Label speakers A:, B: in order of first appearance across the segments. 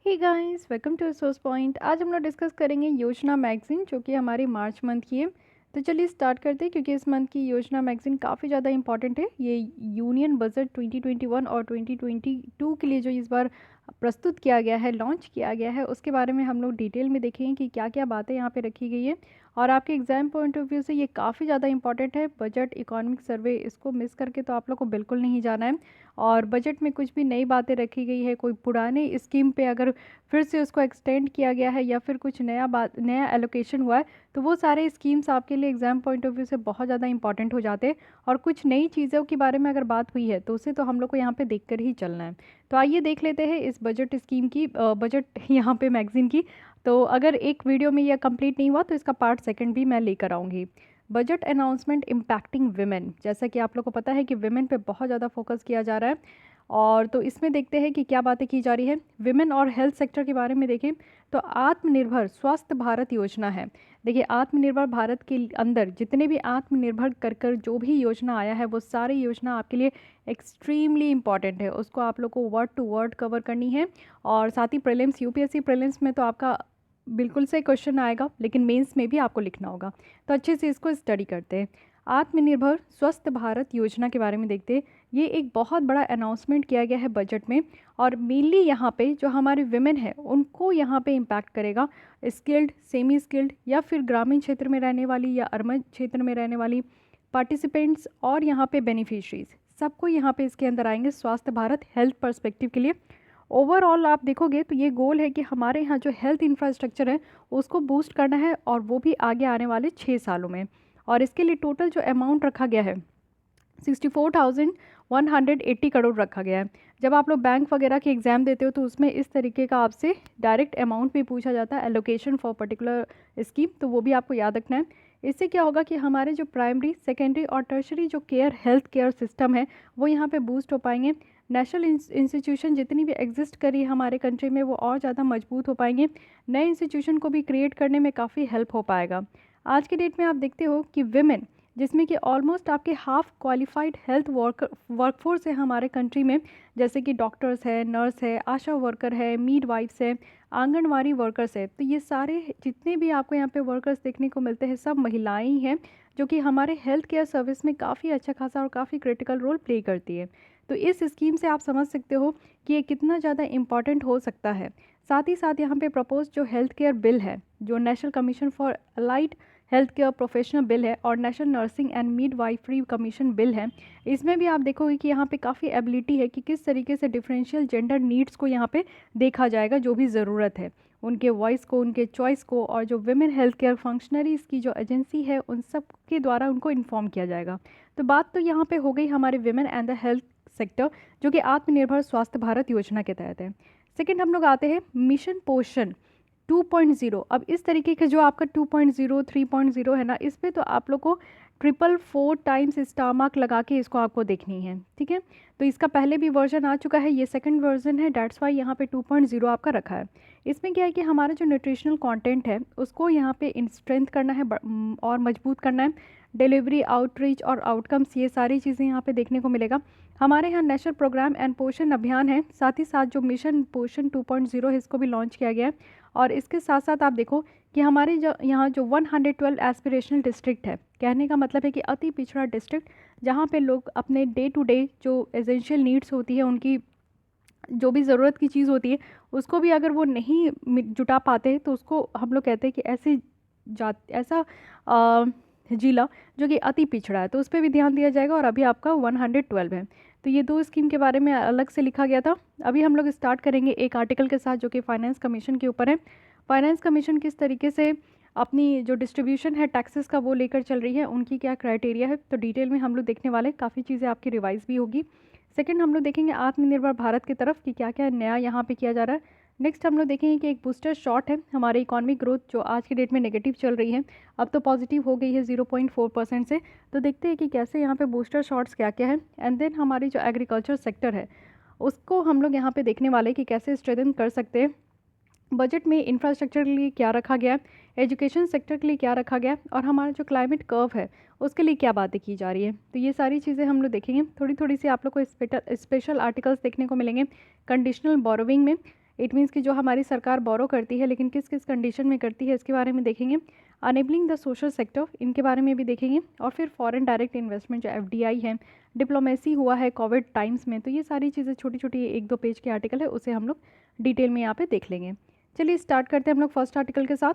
A: Hey guys, welcome to source point. आज हम लोग डिस्कस करेंगे योजना मैगजीन जो कि हमारी मार्च मंथ की है। तो चलिए स्टार्ट करते हैं क्योंकि इस मंथ की योजना मैगजीन काफ़ी ज़्यादा इंपॉर्टेंट है। ये यूनियन बजट 2021 और 2022 के लिए जो इस बार प्रस्तुत किया गया है, लॉन्च किया गया है, उसके बारे में हम लोग डिटेल में देखेंगे कि क्या क्या बातें यहाँ पे रखी गई है। और आपके एग्जाम पॉइंट ऑफ व्यू से ये काफ़ी ज़्यादा इंपॉर्टेंट है। बजट इकोनॉमिक सर्वे, इसको मिस करके तो आप लोग को बिल्कुल नहीं जाना है। और बजट में कुछ भी नई बातें रखी गई है, कोई पुराने स्कीम पे अगर फिर से उसको एक्सटेंड किया गया है या फिर कुछ नया एलोकेशन हुआ है, तो वो सारे स्कीम्स आपके लिए एग्जाम पॉइंट ऑफ व्यू से बहुत ज़्यादा इंपॉर्टेंट हो जाते हैं। और कुछ नई चीज़ों के बारे में अगर बात हुई है तो उसे तो हम लोग को यहाँ पे देख कर ही चलना है। तो आइए देख लेते हैं इस बजट स्कीम की, बजट यहाँ पे मैगजीन की। तो अगर एक वीडियो में यह कंप्लीट नहीं हुआ तो इसका पार्ट सेकंड भी मैं लेकर आऊँगी। बजट अनाउंसमेंट इम्पैक्टिंग विमेन, जैसा कि आप लोग को पता है कि विमेन पे बहुत ज़्यादा फोकस किया जा रहा है। और तो इसमें देखते हैं कि क्या बातें की जा रही है। विमेन और हेल्थ सेक्टर के बारे में देखें तो आत्मनिर्भर स्वस्थ भारत योजना है। देखिए, आत्मनिर्भर भारत के अंदर जितने भी आत्मनिर्भर कर जो भी योजना आया है, वो सारी योजना आपके लिए एक्सट्रीमली इंपॉर्टेंट है। उसको आप लोग को वर्ड टू वर्ड कवर करनी है। और साथ ही प्रीलिम्स, यूपीएससी प्रीलिम्स में तो आपका बिल्कुल से क्वेश्चन आएगा, लेकिन मेंस में भी आपको लिखना होगा। तो अच्छे से इसको स्टडी करते हैं। आत्मनिर्भर स्वस्थ भारत योजना के बारे में देखते हैं। ये एक बहुत बड़ा अनाउंसमेंट किया गया है बजट में। और मेनली यहाँ पे जो हमारे विमेन है उनको यहाँ पे इम्पैक्ट करेगा। स्किल्ड, सेमी स्किल्ड या फिर ग्रामीण क्षेत्र में रहने वाली या अर्बन क्षेत्र में रहने वाली पार्टिसिपेंट्स और यहाँ पे बेनिफिशरीज, सबको यहाँ पे इसके अंदर आएंगे स्वास्थ्य भारत हेल्थ पर्सपेक्टिव के लिए। ओवरऑल आप देखोगे तो ये गोल है कि हमारे यहाँ जो हेल्थ इंफ्रास्ट्रक्चर है उसको बूस्ट करना है, और वो भी आगे आने वाले 6 सालों में। और इसके लिए टोटल जो अमाउंट रखा गया है 64,180 करोड़ रखा गया है। जब आप लोग बैंक वगैरह के एग्ज़ाम देते हो तो उसमें इस तरीके का आपसे डायरेक्ट अमाउंट भी पूछा जाता है, एलोकेशन फॉर पर्टिकुलर स्कीम, तो वो भी आपको याद रखना है। इससे क्या होगा कि हमारे जो प्राइमरी, सेकेंडरी और टर्शरी जो हेल्थ केयर सिस्टम है वो यहाँ पे बूस्ट हो पाएंगे। नेशनल इंस्टीट्यूशन जितनी भी एग्जिस्ट करी है हमारे कंट्री में वो और ज़्यादा मजबूत हो पाएंगे। नए इंस्टीट्यूशन को भी क्रिएट करने में काफ़ी हेल्प हो पाएगा। आज के डेट में आप देखते हो कि विमेन, जिसमें कि ऑलमोस्ट आपके हाफ क्वालिफाइड हेल्थ वर्कफोर्स है हमारे कंट्री में, जैसे कि डॉक्टर्स है, नर्स है, आशा वर्कर है, मिडवाइफ्स है, आंगनवाड़ी वर्कर्स है। तो ये सारे जितने भी आपको यहाँ पे वर्कर्स देखने को मिलते हैं सब महिलाएं ही हैं, जो कि हमारे हेल्थ केयर सर्विस में काफ़ी अच्छा खासा और काफ़ी क्रिटिकल रोल प्ले करती है। तो इस स्कीम से आप समझ सकते हो कि ये कितना ज़्यादा इम्पॉर्टेंट हो सकता है। साथ ही साथ यहाँ पे प्रपोज जो हेल्थ केयर बिल है, जो national commission for allied health care professional bill है और national nursing and midwifery commission bill है, इसमें भी आप देखोगे कि यहाँ पे काफ़ी एबिलिटी है कि किस तरीके से डिफरेंशियल जेंडर नीड्स को यहाँ पे देखा जाएगा, जो भी ज़रूरत है उनके वॉइस को, उनके चॉइस को, और जो विमेन हेल्थ केयर फंक्शनरीज़ की जो एजेंसी है उन सब के द्वारा उनको इन्फॉर्म किया जाएगा। तो बात तो यहाँ पे हो गई हमारे women and the health sector, जो कि आत्मनिर्भर स्वास्थ्य भारत योजना के तहत है। सेकेंड हम लोग आते हैं मिशन पोषण 2.0। अब इस तरीके का जो आपका 2.0, 3.0 है ना, इस पे तो आप लोग को 444 स्टार मार्क लगा के इसको आपको देखनी है, ठीक है। तो इसका पहले भी वर्जन आ चुका है, ये सेकंड वर्जन है, डेट्स वाई यहाँ पे 2.0 आपका रखा है। इसमें क्या है कि हमारा जो न्यूट्रिशनल कंटेंट है उसको यहाँ पे स्ट्रेंथ करना है और मजबूत करना है। डिलीवरी, आउटरीच और आउटकम्स, ये सारी चीज़ें यहाँ पे देखने को मिलेगा। हमारे यहाँ नेशनल प्रोग्राम एंड पोषण अभियान है, साथ ही साथ जो मिशन पोषण 2.0 है इसको भी लॉन्च किया गया है। और इसके साथ साथ आप देखो कि हमारे जो यहाँ जो 112 एस्पिरेशनल डिस्ट्रिक्ट है, कहने का मतलब है कि अति पिछड़ा डिस्ट्रिक्ट, जहाँ पे लोग अपने डे टू डे जो एसेंशियल नीड्स होती है, उनकी जो भी ज़रूरत की चीज़ होती है उसको भी अगर वो नहीं जुटा पाते हैं तो उसको हम लोग कहते हैं कि ऐसा जिला जो कि अति पिछड़ा है, तो उस पर भी ध्यान दिया जाएगा। और अभी आपका 112 है। तो ये दो स्कीम के बारे में अलग से लिखा गया था। अभी हम लोग स्टार्ट करेंगे एक आर्टिकल के साथ जो कि फाइनेंस कमीशन के ऊपर है। फाइनेंस कमीशन किस तरीके से अपनी जो डिस्ट्रीब्यूशन है टैक्सेस का वो लेकर चल रही है, उनकी क्या क्राइटेरिया है, तो डिटेल में हम लोग देखने वाले, काफ़ी चीज़ें आपकी रिवाइज भी होगी। सेकंड हम लोग देखेंगे आत्मनिर्भर भारत की तरफ कि क्या क्या नया यहाँ पे किया जा रहा है। नेक्स्ट हम लोग देखेंगे कि एक बूस्टर शॉट है हमारे इकोनॉमिक ग्रोथ, जो आज की डेट में नेगेटिव चल रही है, अब तो पॉजिटिव हो गई है 0.4% से। तो देखते हैं कि कैसे यहाँ पे बूस्टर शॉट्स क्या क्या है। एंड देन हमारी जो एग्रीकल्चर सेक्टर है उसको हम लोग यहाँ पे देखने वाले कि कैसे स्ट्रेंथन कर सकते हैं। बजट में इंफ्रास्ट्रक्चर के लिए क्या रखा गया है, एजुकेशन सेक्टर के लिए क्या रखा गया है, और हमारा जो क्लाइमेट कर्व है उसके लिए क्या बातें की जा रही है। तो ये सारी चीज़ें हम लोग देखेंगे। थोड़ी थोड़ी सी आप लोग को स्पेशल आर्टिकल्स देखने को मिलेंगे कंडीशनल बोरोविंग में। इट मीन्स कि जो हमारी सरकार बोरो करती है लेकिन किस किस कंडीशन में करती है इसके बारे में देखेंगे। अनेबलिंग द सोशल सेक्टर, इनके बारे में भी देखेंगे। और फिर फॉरेन डायरेक्ट इन्वेस्टमेंट जो FDI है, डिप्लोमेसी हुआ है कोविड टाइम्स में, तो ये सारी चीज़ें छोटी छोटी 1-2 पेज के आर्टिकल है, उसे हम लोग डिटेल में यहाँ पे देख लेंगे। चलिए स्टार्ट करते हैं हम लोग फर्स्ट आर्टिकल के साथ,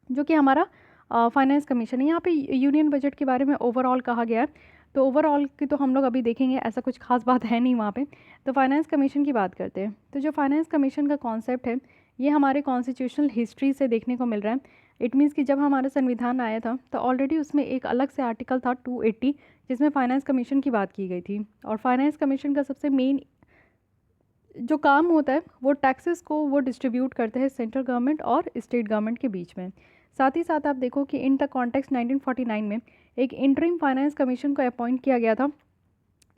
A: जो कि हमारा फाइनेंस कमीशन है। यहाँ पे यूनियन बजट के बारे में ओवरऑल कहा गया है, तो ओवरऑल की तो हम लोग अभी देखेंगे, ऐसा कुछ खास बात है नहीं वहाँ पे। तो फाइनेंस कमीशन की बात करते हैं। तो जो फाइनेंस कमीशन का कॉन्सेप्ट है ये हमारे कॉन्स्टिट्यूशनल हिस्ट्री से देखने को मिल रहा है। इट मीन्स कि जब हमारा संविधान आया था तो ऑलरेडी उसमें एक अलग से आर्टिकल था 280 जिसमें फाइनेंस कमीशन की बात की गई थी। और फाइनेंस कमीशन का सबसे मेन जो काम होता है वो टैक्सेस को वो डिस्ट्रीब्यूट करते हैं सेंट्रल गवर्नमेंट और स्टेट गवर्नमेंट के बीच में। साथ ही साथ आप देखो कि इन द कॉन्टेक्स्ट 1949 में एक इंटरिम फाइनेंस कमीशन को अपॉइंट किया गया था,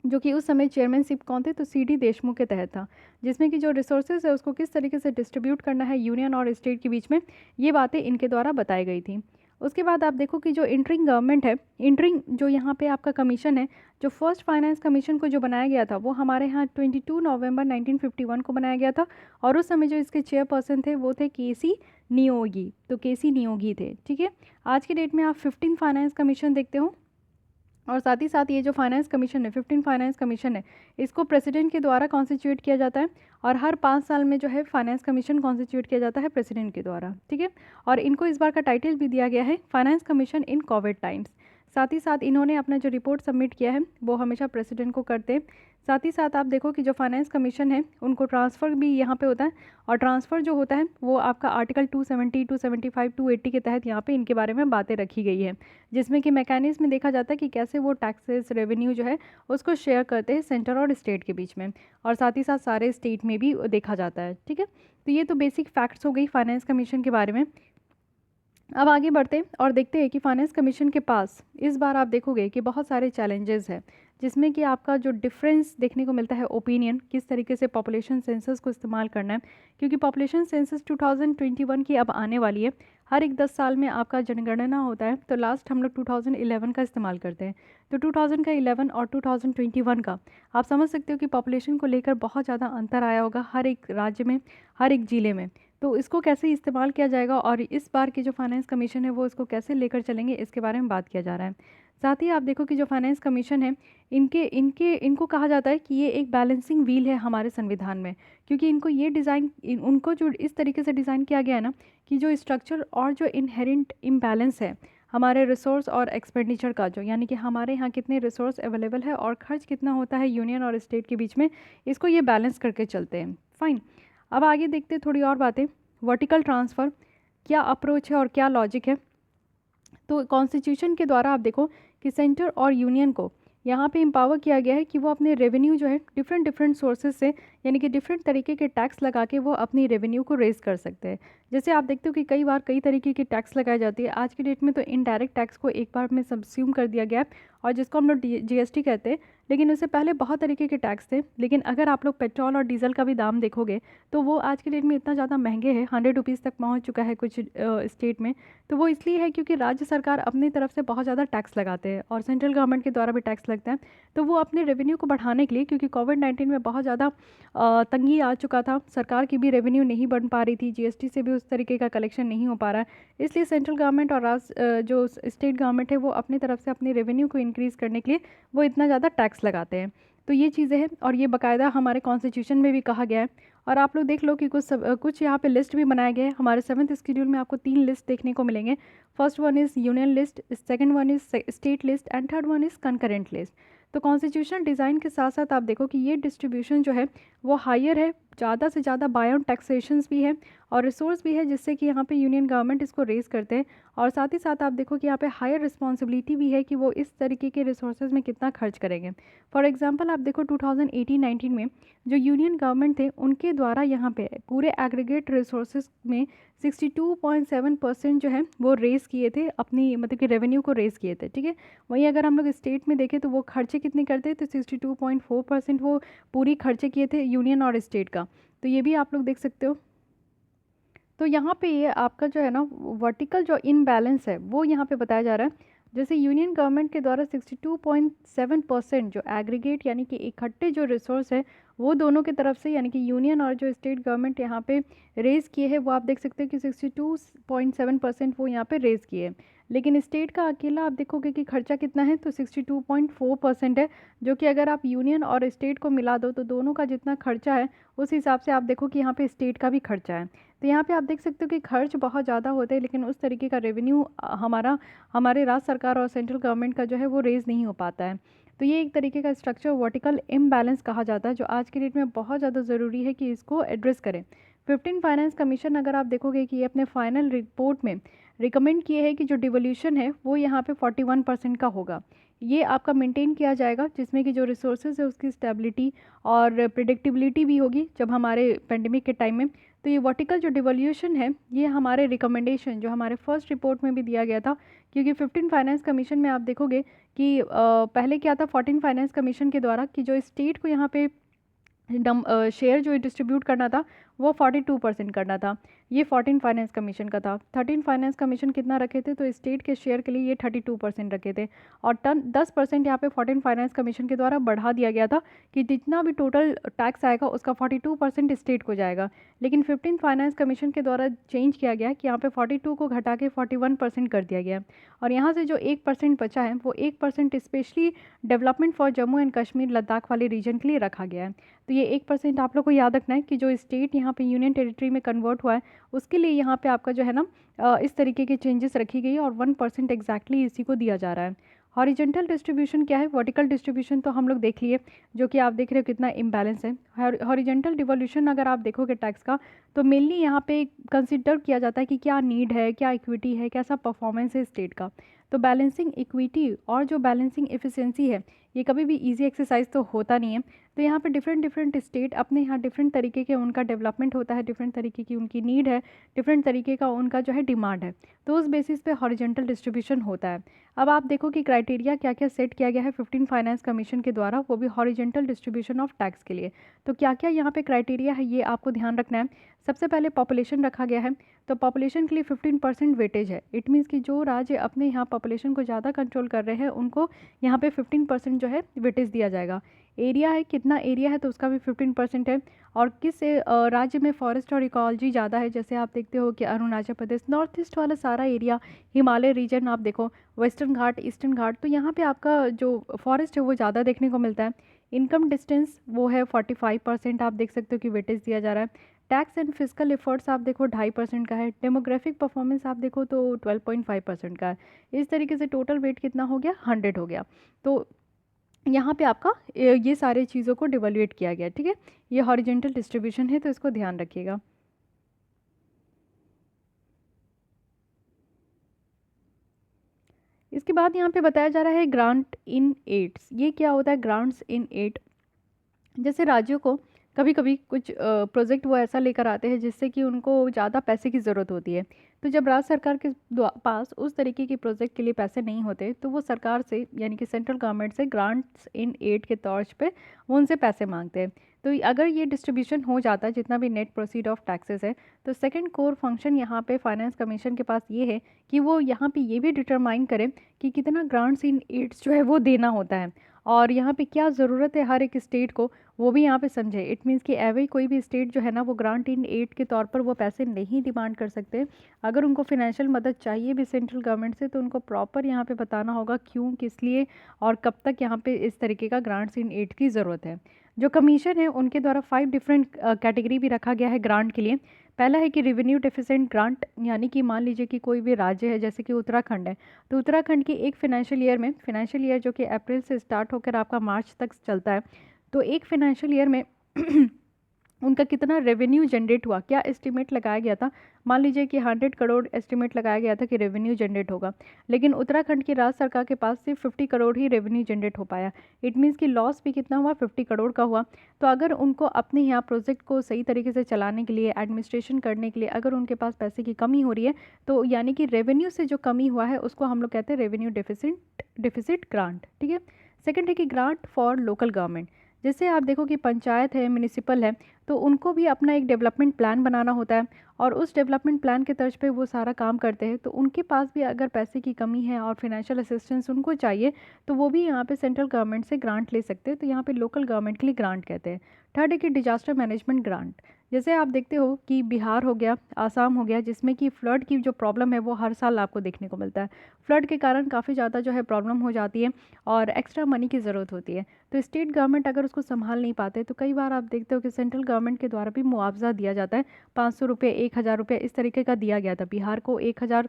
A: जो कि उस समय चेयरमैनशिप कौन थे, तो CD देशमुख के तहत था, जिसमें कि जो रिसोर्सेज है उसको किस तरीके से डिस्ट्रीब्यूट करना है यूनियन और स्टेट के बीच में, ये बातें इनके द्वारा बताई गई थी। उसके बाद आप देखो कि जो इंटरिंग गवर्नमेंट है, इंटरिंग जो यहाँ पे आपका कमीशन है, जो फर्स्ट फाइनेंस कमीशन को जो बनाया गया था वो हमारे यहाँ 22 नवंबर 1951 को बनाया गया था। और उस समय जो इसके चेयरपर्सन थे वो थे KC नियोगी, तो KC नियोगी थे। ठीक है, आज के डेट में आप 15 फाइनेंस कमीशन देखते हो। और साथ ही साथ ये जो फाइनेंस कमीशन है, 15 फाइनेंस कमीशन है, इसको प्रेसिडेंट के द्वारा कॉन्स्टिट्यूट किया जाता है। और हर 5 साल में जो है फाइनेंस कमीशन कॉन्स्टिट्यूट किया जाता है प्रेसिडेंट के द्वारा। ठीक है, और इनको इस बार का टाइटल भी दिया गया है फाइनेंस कमीशन इन कोविड टाइम्स। साथ ही साथ इन्होंने अपना जो रिपोर्ट सबमिट किया है वो हमेशा प्रेसिडेंट को करते हैं। साथ ही साथ आप देखो कि जो फाइनेंस कमीशन है उनको ट्रांसफ़र भी यहाँ पे होता है। और ट्रांसफ़र जो होता है वो आपका आर्टिकल 270, 275, 280 के तहत यहाँ पे इनके बारे में बातें रखी गई है, जिसमें कि मैकेनिज्म में देखा जाता है कि कैसे वो टैक्सेस रेवेन्यू जो है उसको शेयर करते हैं सेंटर और स्टेट के बीच में, और साथ ही साथ सारे स्टेट में भी देखा जाता है। ठीक है, तो ये तो बेसिक फैक्ट्स हो गई फाइनेंस कमीशन के बारे में। अब आगे बढ़ते हैं और देखते हैं कि फाइनेंस कमीशन के पास इस बार आप देखोगे कि बहुत सारे चैलेंजेस हैं, जिसमें कि आपका जो डिफरेंस देखने को मिलता है ओपिनियन, किस तरीके से पॉपुलेशन सेंसस को इस्तेमाल करना है, क्योंकि पॉपुलेशन सेंसस 2021 की अब आने वाली है। हर एक 10 साल में आपका जनगणना होता है, तो लास्ट हम लोग 2011 का इस्तेमाल करते हैं। तो 2011 और 2021 का आप समझ सकते हो कि पॉपुलेशन को लेकर बहुत ज़्यादा अंतर आया होगा हर एक राज्य में, हर एक ज़िले में। तो इसको कैसे इस्तेमाल किया जाएगा और इस बार की जो फाइनेंस कमीशन है वो इसको कैसे लेकर चलेंगे, इसके बारे में बात किया जा रहा है। साथ ही आप देखो कि जो फाइनेंस कमीशन है इनको कहा जाता है कि ये एक बैलेंसिंग व्हील है हमारे संविधान में, क्योंकि इनको ये डिज़ाइन उनको जो इस तरीके से डिज़ाइन किया गया है ना कि जो स्ट्रक्चर और जो इनहेरेंट इम्बैलेंस है हमारे रिसोर्स और एक्सपेंडिचर का, जो यानी कि हमारे यहाँ कितने रिसोर्स अवेलेबल है और खर्च कितना होता है यूनियन और स्टेट के बीच में, इसको ये बैलेंस करके चलते हैं। फाइन, अब आगे देखते हैं थोड़ी और बातें। वर्टिकल ट्रांसफ़र क्या अप्रोच है और क्या लॉजिक है। तो कॉन्स्टिट्यूशन के द्वारा आप देखो कि सेंटर और यूनियन को यहाँ पे एम्पावर किया गया है कि वो अपने रेवेन्यू जो है डिफरेंट सोर्सेज से, यानी कि डिफरेंट तरीके के टैक्स लगा के वो अपनी रेवेन्यू को रेज कर सकते हैं। जैसे आप देखते हो कि कई बार कई तरीके की टैक्स लगाई जाती है। आज की डेट में तो इनडायरेक्ट टैक्स को एक बार में सबस्यूम कर दिया गया है और जिसको हम लोग GST कहते हैं, लेकिन उससे पहले बहुत तरीके के टैक्स थे। लेकिन अगर आप लोग पेट्रोल और डीजल का भी दाम देखोगे तो वो आज की डेट में इतना ज़्यादा महंगे हैं, 100 रुपीज़ तक पहुँच चुका है कुछ स्टेट में। तो वो इसलिए है क्योंकि राज्य सरकार अपनी तरफ से बहुत ज़्यादा टैक्स लगाते हैं और सेंट्रल गवर्नमेंट के द्वारा भी टैक्स लगता है। तो वो अपने रेवेन्यू को बढ़ाने के लिए, क्योंकि कोविड-19 में बहुत ज़्यादा तंगी आ चुका था, सरकार की भी रेवेन्यू नहीं बढ़ पा रही थी, GST से भी उस तरीके का कलेक्शन नहीं हो पा रहा है, इसलिए सेंट्रल गवर्नमेंट और जो स्टेट गवर्नमेंट है वो अपनी तरफ से अपनी रेवेन्यू को इंक्रीज़ करने के लिए वो इतना ज़्यादा टैक्स लगाते हैं। तो ये चीज़ें हैं और ये बाकायदा हमारे कॉन्स्टिट्यूशन में भी कहा गया है। और आप लोग देख लो कि कुछ यहाँ पे लिस्ट भी बनाए गए हैं। हमारे 7th शेड्यूल में आपको 3 लिस्ट देखने को मिलेंगे। First one is union list, second one is state list and third one is concurrent list. तो कॉन्स्टिट्यूशनल डिज़ाइन के साथ साथ आप देखो कि ये डिस्ट्रीब्यूशन जो है वो हायर है, ज़्यादा से ज़्यादा बायोन टैक्सेशंस भी है और रिसोर्स भी है, जिससे कि यहाँ पे यूनियन गवर्नमेंट इसको रेज करते हैं। और साथ ही साथ आप देखो कि यहाँ पे हायर रिस्पॉन्सिबिलिटी भी है कि वो इस तरीके के रिसोर्सेज में कितना खर्च करेंगे। फॉर एग्जांपल आप देखो 2018-19 में जो यूनियन गवर्नमेंट थे उनके द्वारा यहाँ पे पूरे एग्रीगेट रिसोर्सेज में 62.7% जो है वो रेज़ किए थे, अपनी मतलब कि रेवेन्यू को रेज़ किए थे। ठीक है, वहीं अगर हम लोग स्टेट में देखें तो वो खर्चे कितने करते तो 62.4% वो पूरी खर्चे किए थे यूनियन और स्टेट का। तो ये भी आप लोग देख सकते हो। तो यहाँ पे ये आपका जो है ना वर्टिकल जो इनबैलेंस है वो यहाँ पे बताया जा रहा है। जैसे यूनियन गवर्नमेंट के द्वारा 62.7% जो एग्रीगेट यानी कि इकट्ठे जो रिसोर्स है वो दोनों की तरफ से यानी कि यूनियन और जो स्टेट गवर्नमेंट यहाँ पे रेज़ किए हैं वो आप देख सकते हैं कि 62.7% वो यहाँ पे रेज़ किए हैं। लेकिन स्टेट का अकेला आप देखोगे कि खर्चा कितना है, तो 62.4% है, जो कि अगर आप यूनियन और स्टेट को मिला दो तो दोनों का जितना खर्चा है उस हिसाब से आप देखो कि यहाँ पे स्टेट का भी खर्चा है। तो यहाँ पे आप देख सकते हो कि खर्च बहुत ज़्यादा होते हैं, लेकिन उस तरीके का रेवेन्यू हमारे राज्य सरकार और सेंट्रल गवर्नमेंट का जो है वो रेज़ नहीं हो पाता है। तो ये एक तरीके का स्ट्रक्चर वर्टिकल इम्बैलेंस कहा जाता है, जो आज के डेट में बहुत ज़्यादा ज़रूरी है कि इसको एड्रेस करें। 15 फाइनेंस कमीशन अगर आप देखोगे कि ये अपने फाइनल रिपोर्ट में रिकमेंड किए हैं कि जो डिवोल्यूशन है वो यहाँ पे 41% का होगा। ये आपका मेंटेन किया जाएगा, जिसमें कि जो रिसोर्सेज है उसकी स्टेबिलिटी और प्रिडिक्टिबिलिटी भी होगी जब हमारे पेंडेमिक के टाइम में। तो ये वर्टिकल जो डिवोल्यूशन है ये हमारे रिकमेंडेशन जो हमारे फर्स्ट रिपोर्ट में भी दिया गया था, क्योंकि 15 फाइनेंस कमीशन में आप देखोगे कि पहले क्या था 14 फाइनेंस कमीशन के द्वारा कि जो स्टेट को यहाँ पे शेयर जो डिस्ट्रीब्यूट करना था वो 42% करना था, ये 14 फाइनेंस कमीशन का था। 13 फाइनेंस कमीशन कितना रखे थे, तो स्टेट के शेयर के लिए ये 32% रखे थे, और 10% यहाँ पे 14 फाइनेंस कमीशन के द्वारा बढ़ा दिया गया था कि जितना भी टोटल टैक्स आएगा उसका 42% स्टेट को जाएगा। लेकिन 15 फाइनेंस कमीशन के द्वारा चेंज किया गया कि यहाँ पे 42 को घटा के 41% कर दिया गया, और यहाँ से जो 1% बचा है वो 1% specially development for Jammu and Kashmir Ladakh वाले रीजन के लिए रखा गया है। तो ये 1% आप लोग को याद रखना है कि जो स्टेट यहाँ पे यूनियन टेरिटरी में कन्वर्ट हुआ है उसके लिए यहाँ पे आपका जो है ना इस तरीके के चेंजेस रखी गई, और 1% एग्जैक्टली इसी को दिया जा रहा है। हॉरिजेंटल डिस्ट्रीब्यूशन क्या है, वर्टिकल डिस्ट्रीब्यूशन तो हम लोग देख लिए, जो कि आप देख रहे हो कितना इम्बैलेंस है। हॉरिजेंटल डिवोल्यूशन अगर आप देखोगे टैक्स का, तो मेनली यहाँ पे कंसिडर किया जाता है कि क्या नीड है, क्या इक्विटी है, कैसा परफॉर्मेंस है स्टेट का। तो बैलेंसिंग इक्विटी और जो बैलेंसिंग एफिशिएंसी है ये कभी भी इजी एक्सरसाइज तो होता नहीं है। तो यहाँ पे डिफरेंट स्टेट अपने यहाँ डिफरेंट तरीके के उनका डेवलपमेंट होता है, डिफरेंट तरीके की उनकी नीड है, डिफरेंट तरीके का उनका जो है डिमांड है, तो उस बेसिस पे हॉरिजॉन्टल डिस्ट्रीब्यूशन होता है। अब आप देखो कि क्राइटेरिया क्या क्या सेट किया गया है 15 फाइनेंस कमीशन के द्वारा, वो भी हॉरिजॉन्टल डिस्ट्रीब्यूशन ऑफ टैक्स के लिए। तो क्या क्या यहाँ पे क्राइटेरिया है ये आपको ध्यान रखना है। सबसे पहले पॉपुलेशन रखा गया है, तो पॉपुलेशन के लिए 15% वेटेज है। इट मीन्स कि जो राज्य अपने यहाँ पॉपुलेशन को ज़्यादा कंट्रोल कर रहे हैं उनको यहाँ पे 15% जो है वेटेज दिया जाएगा। एरिया है, कितना एरिया है, तो उसका भी 15% है। और किस राज्य में फॉरेस्ट और इकोलॉजी ज़्यादा है, जैसे आप देखते हो कि अरुणाचल प्रदेश, नॉर्थ ईस्ट वाला सारा एरिया, हिमालय रीजन आप देखो, वेस्टर्न घाट, ईस्टर्न घाट, तो यहाँ पे आपका जो फॉरेस्ट है वो ज़्यादा देखने को मिलता है। इनकम डिस्टेंस वो है 45%, आप देख सकते हो कि वेटेज दिया जा रहा है। टैक्स एंड फिजिकल एफर्ट्स आप देखो 2.5% का है। डेमोग्राफिक परफॉर्मेंस आप देखो तो 12.5% का है। इस तरीके से टोटल वेट कितना हो गया, 100 हो गया। तो यहाँ पे आपका ये सारे चीज़ों को डिवोल्यूट किया गया, ठीक है। ये हॉरिजेंटल डिस्ट्रीब्यूशन है, तो इसको ध्यान रखिएगा। इसके बाद यहाँ पे बताया जा रहा है ग्रांट इन एड्स। ये क्या होता है ग्रांट्स इन एड? जैसे राज्यों को कभी कभी कुछ प्रोजेक्ट वो ऐसा लेकर आते हैं जिससे कि उनको ज़्यादा पैसे की ज़रूरत होती है। तो जब राज्य सरकार के पास उस तरीके के प्रोजेक्ट के लिए पैसे नहीं होते तो वो सरकार से यानी कि सेंट्रल गवर्नमेंट से ग्रांट्स इन एड के तौर पे वो उनसे पैसे मांगते हैं। तो अगर ये डिस्ट्रीब्यूशन हो जाता है जितना भी नेट प्रोसीड ऑफ टैक्सेस है, तो सेकंड कोर फंक्शन यहाँ पे फाइनेंस कमीशन के पास ये है कि वो यहाँ पे ये भी डिटरमाइन करें कि कितना ग्रांट्स इन एड्स जो है वो देना होता है, और यहाँ पे क्या ज़रूरत है हर एक स्टेट को वो भी यहाँ पे समझे। इट मीन्स कि एवरी कोई भी स्टेट जो है ना वो ग्रांट इन एड के तौर पर वो पैसे नहीं डिमांड कर सकते। अगर उनको फिनेंशियल मदद चाहिए भी सेंट्रल गवर्नमेंट से तो उनको प्रॉपर यहाँ पे बताना होगा क्यों, किस लिए और कब तक यहाँ पे इस तरीके का ग्रांट्स इन एड की ज़रूरत है। जो कमीशन है उनके द्वारा 5 डिफरेंट कैटेगरी भी रखा गया है ग्रांट के लिए। पहला है कि रेवेन्यू डेफिसिएंट ग्रांट, यानी कि मान लीजिए कि कोई भी राज्य है जैसे कि उत्तराखंड है, तो उत्तराखंड की एक फिनेंशियल ईयर में, फिनेंशियल ईयर जो कि अप्रैल से स्टार्ट होकर आपका मार्च तक चलता है, तो एक फिनेंशियल ईयर में उनका कितना रेवेन्यू जनरेट हुआ, क्या एस्टिमेट लगाया गया था। मान लीजिए कि 100 करोड़ एस्टिमेट लगाया गया था कि रेवेन्यू जनरेट होगा, लेकिन उत्तराखंड की राज्य सरकार के पास सिर्फ 50 करोड़ ही रेवेन्यू जनरेट हो पाया। इट मीन्स कि लॉस भी कितना हुआ, 50 करोड़ का हुआ। तो अगर उनको अपने यहाँ प्रोजेक्ट को सही तरीके से चलाने के लिए, एडमिनिस्ट्रेशन करने के लिए अगर उनके पास पैसे की कमी हो रही है, तो यानी कि रेवेन्यू से जो कमी हुआ है उसको हम लोग कहते हैं रेवेन्यू डेफिसिट ग्रांट, ठीक है। सेकेंड है कि ग्रांट फॉर लोकल गवर्नमेंट, जैसे आप देखो कि पंचायत है, म्यूनिसिपल है, तो उनको भी अपना एक डेवलपमेंट प्लान बनाना होता है और उस डेवलपमेंट प्लान के तर्ज पे वो सारा काम करते हैं। तो उनके पास भी अगर पैसे की कमी है और फाइनेंशियल असिस्टेंस उनको चाहिए, तो वो भी यहाँ पे सेंट्रल गवर्नमेंट से ग्रांट ले सकते हैं। तो यहाँ पे लोकल गवर्नमेंट के लिए ग्रांट कहते हैं। थर्ड है कि डिजास्टर मैनेजमेंट ग्रांट। जैसे आप देखते हो कि बिहार हो गया, आसाम हो गया, जिसमें कि फ्लड की जो प्रॉब्लम है वो हर साल आपको देखने को मिलता है। फ्लड के कारण काफ़ी ज़्यादा जो है प्रॉब्लम हो जाती है और एक्स्ट्रा मनी की ज़रूरत होती है। तो स्टेट गवर्नमेंट अगर उसको संभाल नहीं पाते तो कई बार आप देखते हो कि सेंट्रल गवर्नमेंट के द्वारा भी मुआवजा दिया जाता है। 500 रुपये, 1000 रुपये, इस तरीके का दिया गया था। बिहार को 1000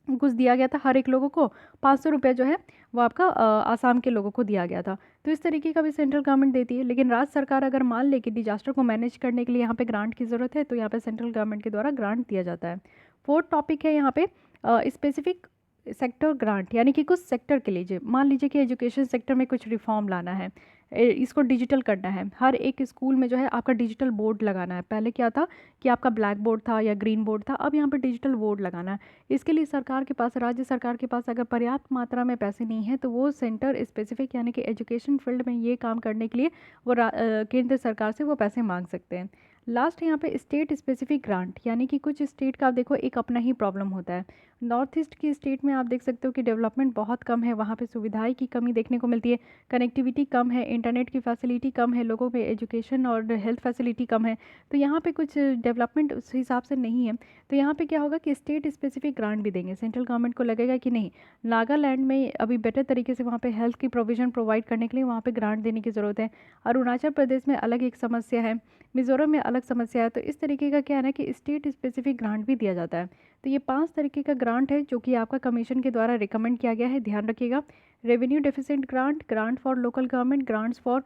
A: कुछ दिया गया था हर एक लोगों को, 500 रुपये जो है वो आपका आसाम के लोगों को दिया गया था। तो इस तरीके का भी सेंट्रल गवर्नमेंट देती है। लेकिन राज्य सरकार अगर मान ले कि डिजास्टर को मैनेज करने के लिए यहाँ पे ग्रांट की ज़रूरत है, तो यहाँ पे सेंट्रल गवर्नमेंट के द्वारा ग्रांट दिया जाता है। फोर्थ टॉपिक है यहाँ पे स्पेसिफिक सेक्टर ग्रांट, यानी कि कुछ सेक्टर के लिए मान लीजिए कि एजुकेशन सेक्टर में कुछ रिफॉर्म लाना है, इसको डिजिटल करना है। हर एक स्कूल में जो है आपका डिजिटल बोर्ड लगाना है। पहले क्या था कि आपका ब्लैक बोर्ड था या ग्रीन बोर्ड था, अब यहाँ पे डिजिटल बोर्ड लगाना है। इसके लिए सरकार के पास, राज्य सरकार के पास अगर पर्याप्त मात्रा में पैसे नहीं है, तो वो सेंटर स्पेसिफिक यानी कि एजुकेशन फील्ड में ये काम करने के लिए वो केंद्र सरकार से वो पैसे मांग सकते हैं। लास्ट यहाँ पे स्टेट स्पेसिफिक ग्रांट, यानी कि कुछ स्टेट का आप देखो एक अपना ही प्रॉब्लम होता है। नॉर्थ ईस्ट की स्टेट में आप देख सकते हो कि डेवलपमेंट बहुत कम है, वहाँ पे सुविधाएं की कमी देखने को मिलती है, कनेक्टिविटी कम है, इंटरनेट की फैसिलिटी कम है, लोगों में एजुकेशन और हेल्थ फैसिलिटी कम है। तो यहाँ पे कुछ डेवलपमेंट उस हिसाब से नहीं है। तो यहाँ पे क्या होगा कि स्टेट स्पेसिफिक ग्रांट भी देंगे। सेंट्रल गवर्नमेंट को लगेगा कि नहीं, नागालैंड में अभी बेटर तरीके से वहाँ पे हेल्थ की प्रोविज़न प्रोवाइड करने के लिए वहाँ पे ग्रांट देने की ज़रूरत है। अरुणाचल प्रदेश में अलग एक समस्या है, मिज़ोरम में अलग समस्या है। तो इस तरीके का क्या है ना कि स्टेट स्पेसिफिक ग्रांट भी दिया जाता है। तो ये 5 तरीके का ग्रांट है जो कि आपका कमीशन के द्वारा रिकमेंड किया गया है, ध्यान रखिएगा। Revenue deficit grant, grant for local government, grants for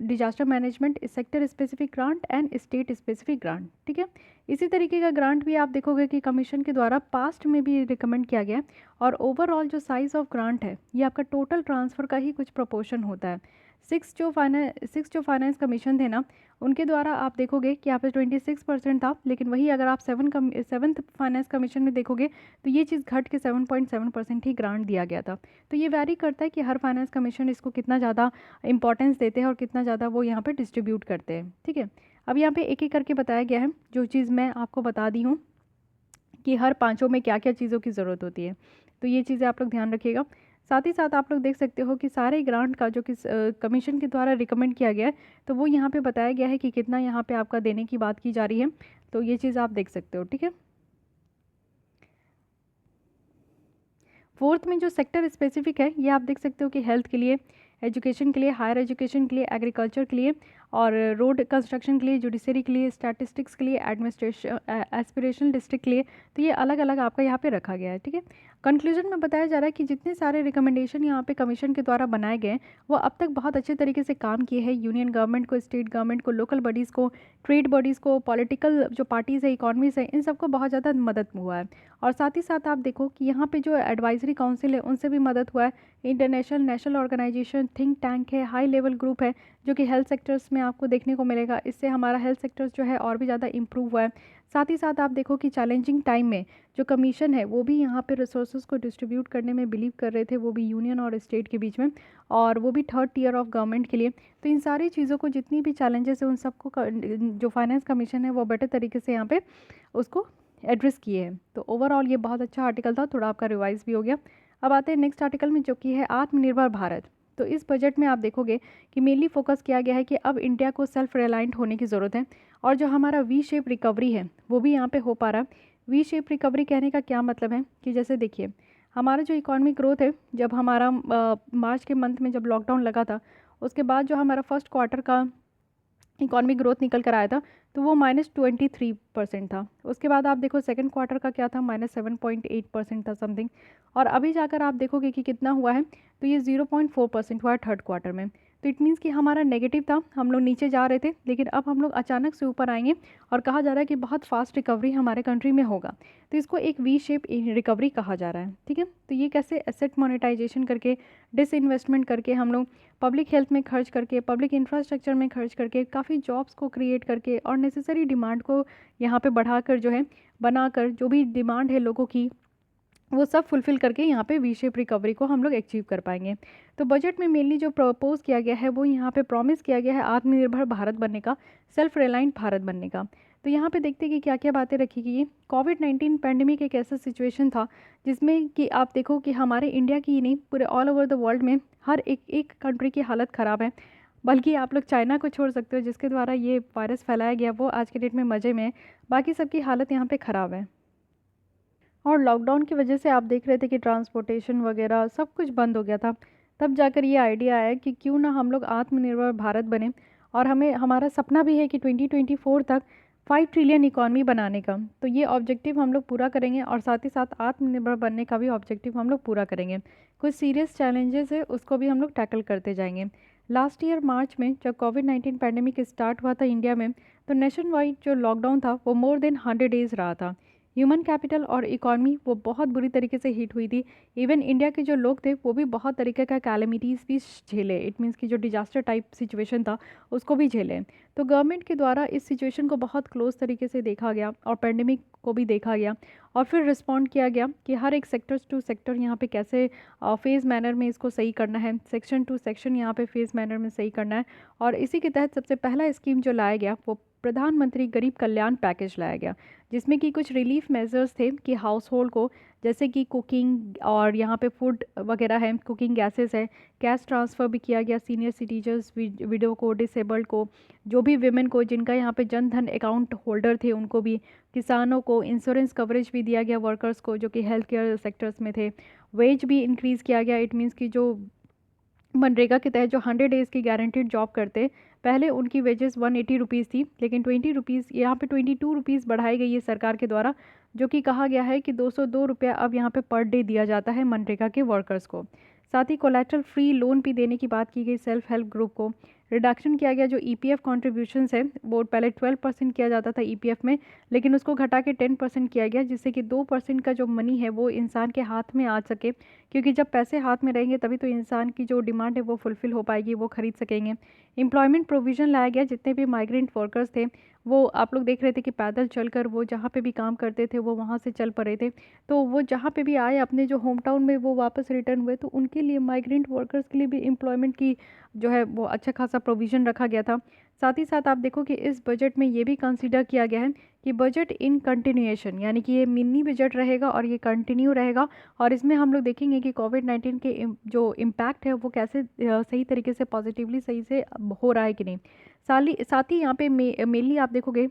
A: disaster management, sector specific grant and state specific grant. ठीक है, इसी तरीके का ग्रांट भी आप देखोगे कि कमीशन के द्वारा पास्ट में भी रिकमेंड किया गया है। और ओवरऑल जो साइज़ ऑफ ग्रांट है ये आपका टोटल ट्रांसफ़र का ही कुछ प्रोपोर्शन होता है। सिक्स जो फाइनेंस कमीशन थे ना, उनके द्वारा आप देखोगे कि यहाँ पे 26% था, लेकिन वही अगर आप सेवन्थ फाइनेंस कमीशन में देखोगे तो ये चीज़ घट के 7.7% ही ग्रांट दिया गया था। तो ये वैरी करता है कि हर फाइनेंस कमीशन इसको कितना ज़्यादा इंपॉर्टेंस देते हैं और कितना ज़्यादा वो यहाँ पे डिस्ट्रीब्यूट करते हैं। ठीक है, अब यहाँ पे एक एक करके बताया गया है। जो चीज़ मैं आपको बता दी हूँ कि हर पाँचों में क्या क्या चीज़ों की ज़रूरत होती है, तो ये चीज़ें आप लोग ध्यान रखिएगा। साथ ही साथ आप लोग देख सकते हो कि सारे ग्रांट का जो कि कमीशन के द्वारा रिकमेंड किया गया है, तो वो यहाँ पे बताया गया है कि कितना यहाँ पे आपका देने की बात की जा रही है। तो ये चीज़ आप देख सकते हो। ठीक है, फोर्थ में जो सेक्टर स्पेसिफिक है ये आप देख सकते हो कि हेल्थ के लिए, एजुकेशन के लिए, हायर एजुकेशन के लिए, एग्रीकल्चर के लिए और रोड कंस्ट्रक्शन के लिए, जुडिशरी के लिए, स्टैटिस्टिक्स के लिए, एडमिनिस्ट्रेशन एस्पिरेशनल डिस्ट्रिक्ट के लिए। तो ये अलग अलग आपका यहाँ पे रखा गया है। ठीक है, कंक्लूजन में बताया जा रहा है कि जितने सारे रिकमेंडेशन यहाँ पे कमीशन के द्वारा बनाए गए वो अब तक बहुत अच्छे तरीके से काम किए हैं। यूनियन गवर्नमेंट को, स्टेट गवर्नमेंट को, लोकल बॉडीज़ को, ट्रेड बॉडीज़ को, पॉलिटिकल जो पार्टीज़ है, इकॉनमीज़ है, इन सबको बहुत ज़्यादा मदद हुआ है। और साथ ही साथ आप देखो कि यहाँ पे जो एडवाइजरी काउंसिल है उनसे भी मदद हुआ है। International national organisation, think tank है, हाई लेवल ग्रुप है जो कि हेल्थ सेक्टर्स में आपको देखने को मिलेगा। इससे हमारा हेल्थ सेक्टर्स जो है और भी ज़्यादा इम्प्रूव हुआ है। साथ ही साथ आप देखो कि चैलेंजिंग टाइम में जो कमीशन है वो भी यहाँ पे रिसोर्सेज को डिस्ट्रीब्यूट करने में बिलीव कर रहे थे, वो भी यूनियन और स्टेट के बीच में, और वो भी थर्ड टियर ऑफ गवर्नमेंट के लिए। तो इन सारी चीज़ों को, जितनी भी चैलेंजेस है उन सबको जो फाइनेंस कमीशन है वो बेटर तरीके से यहाँ पे उसको एड्रेस किए हैं। तो ओवरऑल ये बहुत अच्छा आर्टिकल था, थोड़ा आपका रिवाइज भी हो गया। अब आते हैं नेक्स्ट आर्टिकल में जो कि है आत्मनिर्भर भारत। तो इस बजट में आप देखोगे कि मेनली फोकस किया गया है कि अब इंडिया को सेल्फ रिलायंट होने की ज़रूरत है और जो हमारा वी शेप रिकवरी है वो भी यहाँ पे हो पा रहा है। वी शेप रिकवरी कहने का क्या मतलब है कि जैसे देखिए हमारा जो इकोनॉमिक ग्रोथ है, जब हमारा मार्च के मंथ में जब लॉकडाउन लगा था उसके बाद जो हमारा फर्स्ट क्वार्टर का इकॉनमिक ग्रोथ निकल कर आया था तो वो -23% था। उसके बाद आप देखो सेकंड क्वार्टर का क्या था, -7.8% था समथिंग। और अभी जाकर आप देखोगे कि कितना हुआ है, तो ये 0.4% हुआ है थर्ड क्वार्टर में। तो इट मीन्स कि हमारा नेगेटिव था, हम लोग नीचे जा रहे थे, लेकिन अब हम लोग अचानक से ऊपर आएंगे और कहा जा रहा है कि बहुत फास्ट रिकवरी हमारे कंट्री में होगा। तो इसको एक वी शेप रिकवरी कहा जा रहा है। ठीक है, तो ये कैसे, एसेट मोनेटाइजेशन करके, डिसइन्वेस्टमेंट करके, हम लोग पब्लिक हेल्थ में खर्च करके, पब्लिक इंफ्रास्ट्रक्चर में खर्च करके, काफ़ी जॉब्स को क्रिएट करके और नेसेसरी डिमांड को यहाँ पे बढ़ाकर जो है बनाकर, जो भी डिमांड है लोगों की वो सब फुलफ़िल करके यहाँ पे वी शेप रिकवरी को हम लोग अचीव कर पाएंगे। तो बजट में मेनली जो प्रपोज़ किया गया है वो यहाँ पे प्रॉमिस किया गया है आत्मनिर्भर भारत बनने का, सेल्फ रिलायंट भारत बनने का। तो यहाँ पे देखते हैं कि क्या क्या बातें रखी गई हैं। कोविड-19 पैंडेमिक एक ऐसा सिचुएशन था जिसमें कि आप देखो कि हमारे इंडिया की ही नहीं, पूरे ऑल ओवर द वर्ल्ड में हर एक एक कंट्री की हालत ख़राब है। बल्कि आप लोग चाइना को छोड़ सकते हो जिसके द्वारा ये वायरस फैलाया गया, वो आज के डेट में मज़े में है। बाकी सबकी हालत यहाँ पे ख़राब है। और लॉकडाउन की वजह से आप देख रहे थे कि ट्रांसपोर्टेशन वगैरह सब कुछ बंद हो गया था। तब जाकर ये आइडिया आया कि क्यों ना हम लोग आत्मनिर्भर भारत बने। और हमें हमारा सपना भी है कि 2024 तक 5 ट्रिलियन इकॉनमी बनाने का। तो ये ऑब्जेक्टिव हम लोग पूरा करेंगे और साथ ही साथ आत्मनिर्भर बनने का भी ऑब्जेक्टिव हम लोग पूरा करेंगे। कुछ सीरियस चैलेंजेस है उसको भी हम लोग टैकल करते जाएंगे। लास्ट ईयर मार्च में जब कोविड-19 पैंडेमिक स्टार्ट हुआ था इंडिया में, तो नेशन वाइड जो लॉकडाउन था वो मोर देन 100 डेज़ रहा था। ह्यूमन कैपिटल और इकॉनमी वो बहुत बुरी तरीके से हिट हुई थी। इवन इंडिया के जो लोग थे वो भी बहुत तरीके का कैलेमिटीज़ भी झेले। इट मीन्स कि जो डिजास्टर टाइप सिचुएशन था उसको भी झेले। तो गवर्नमेंट के द्वारा इस सिचुएशन को बहुत क्लोज तरीके से देखा गया और पेंडेमिक को भी देखा गया और फिर रिस्पॉन्ड किया गया कि हर एक सेक्टर टू सेक्टर यहाँ पे कैसे फेज़ मैनर में इसको सही करना है, सेक्शन टू सेक्शन यहाँ पे फेज़ मैनर में सही करना है। और इसी के तहत सबसे पहला स्कीम जो लाया गया वो प्रधानमंत्री गरीब कल्याण पैकेज लाया गया, जिसमें कि कुछ रिलीफ मेजर्स थे कि हाउस होल्ड को, जैसे कि कुकिंग और यहाँ पे फूड वगैरह है, कुकिंग गैसेस है, कैश ट्रांसफ़र भी किया गया सीनियर सिटीजन्स, विडो को, डिसेबल्ड को, जो भी विमेन को जिनका यहाँ पे जन धन अकाउंट होल्डर थे उनको भी, किसानों को इंश्योरेंस कवरेज भी दिया गया, वर्कर्स को जो कि हेल्थ केयर सेक्टर्स में थे। वेज भी इंक्रीज़ किया गया। इट मीन्स कि जो मनरेगा के तहत जो 100 डेज़ की गारंटीड जॉब करते, पहले उनकी वेजेस 180 रुपीज़ थी, लेकिन 20 रुपीज़ यहाँ पे 22 रुपीज़ बढ़ाई गई है सरकार के द्वारा, जो कि कहा गया है कि 202 रुपया अब यहाँ पे पर डे दिया जाता है मनरेगा के वर्कर्स को। साथ ही कोलैटरल फ्री लोन भी देने की बात की गई सेल्फ हेल्प ग्रुप को। रिडक्शन किया गया जो ईपीएफ कॉन्ट्रीब्यूशंस है, वो पहले 12% किया जाता था ईपीएफ में, लेकिन उसको घटा के 10% किया गया, जिससे कि 2% का जो मनी है वो इंसान के हाथ में आ सके, क्योंकि जब पैसे हाथ में रहेंगे तभी तो इंसान की जो डिमांड है वो फुलफ़िल हो पाएगी, वो खरीद सकेंगे। एम्प्लॉयमेंट प्रोविज़न लाया गया, जितने भी माइग्रेंट वर्कर्स थे वो आप लोग देख रहे थे कि पैदल चलकर वो जहाँ पे भी काम करते थे वो वहाँ से चल पड़े थे। तो वो जहाँ पे भी आए अपने जो होम टाउन में वो वापस रिटर्न हुए, तो उनके लिए माइग्रेंट वर्कर्स के लिए भी एम्प्लॉयमेंट की जो है वो अच्छा खासा प्रोविज़न रखा गया था। साथ ही साथ आप देखो कि इस बजट में ये भी कंसीडर किया गया है कि बजट इन कंटिन्यूएशन, यानी कि ये मिनी बजट रहेगा और ये कंटिन्यू रहेगा। और इसमें हम लोग देखेंगे कि कोविड-19 के जो इम्पैक्ट है वो कैसे सही तरीके से पॉजिटिवली सही से हो रहा है कि नहीं। साथ ही यहाँ पे मेनली आप देखोगे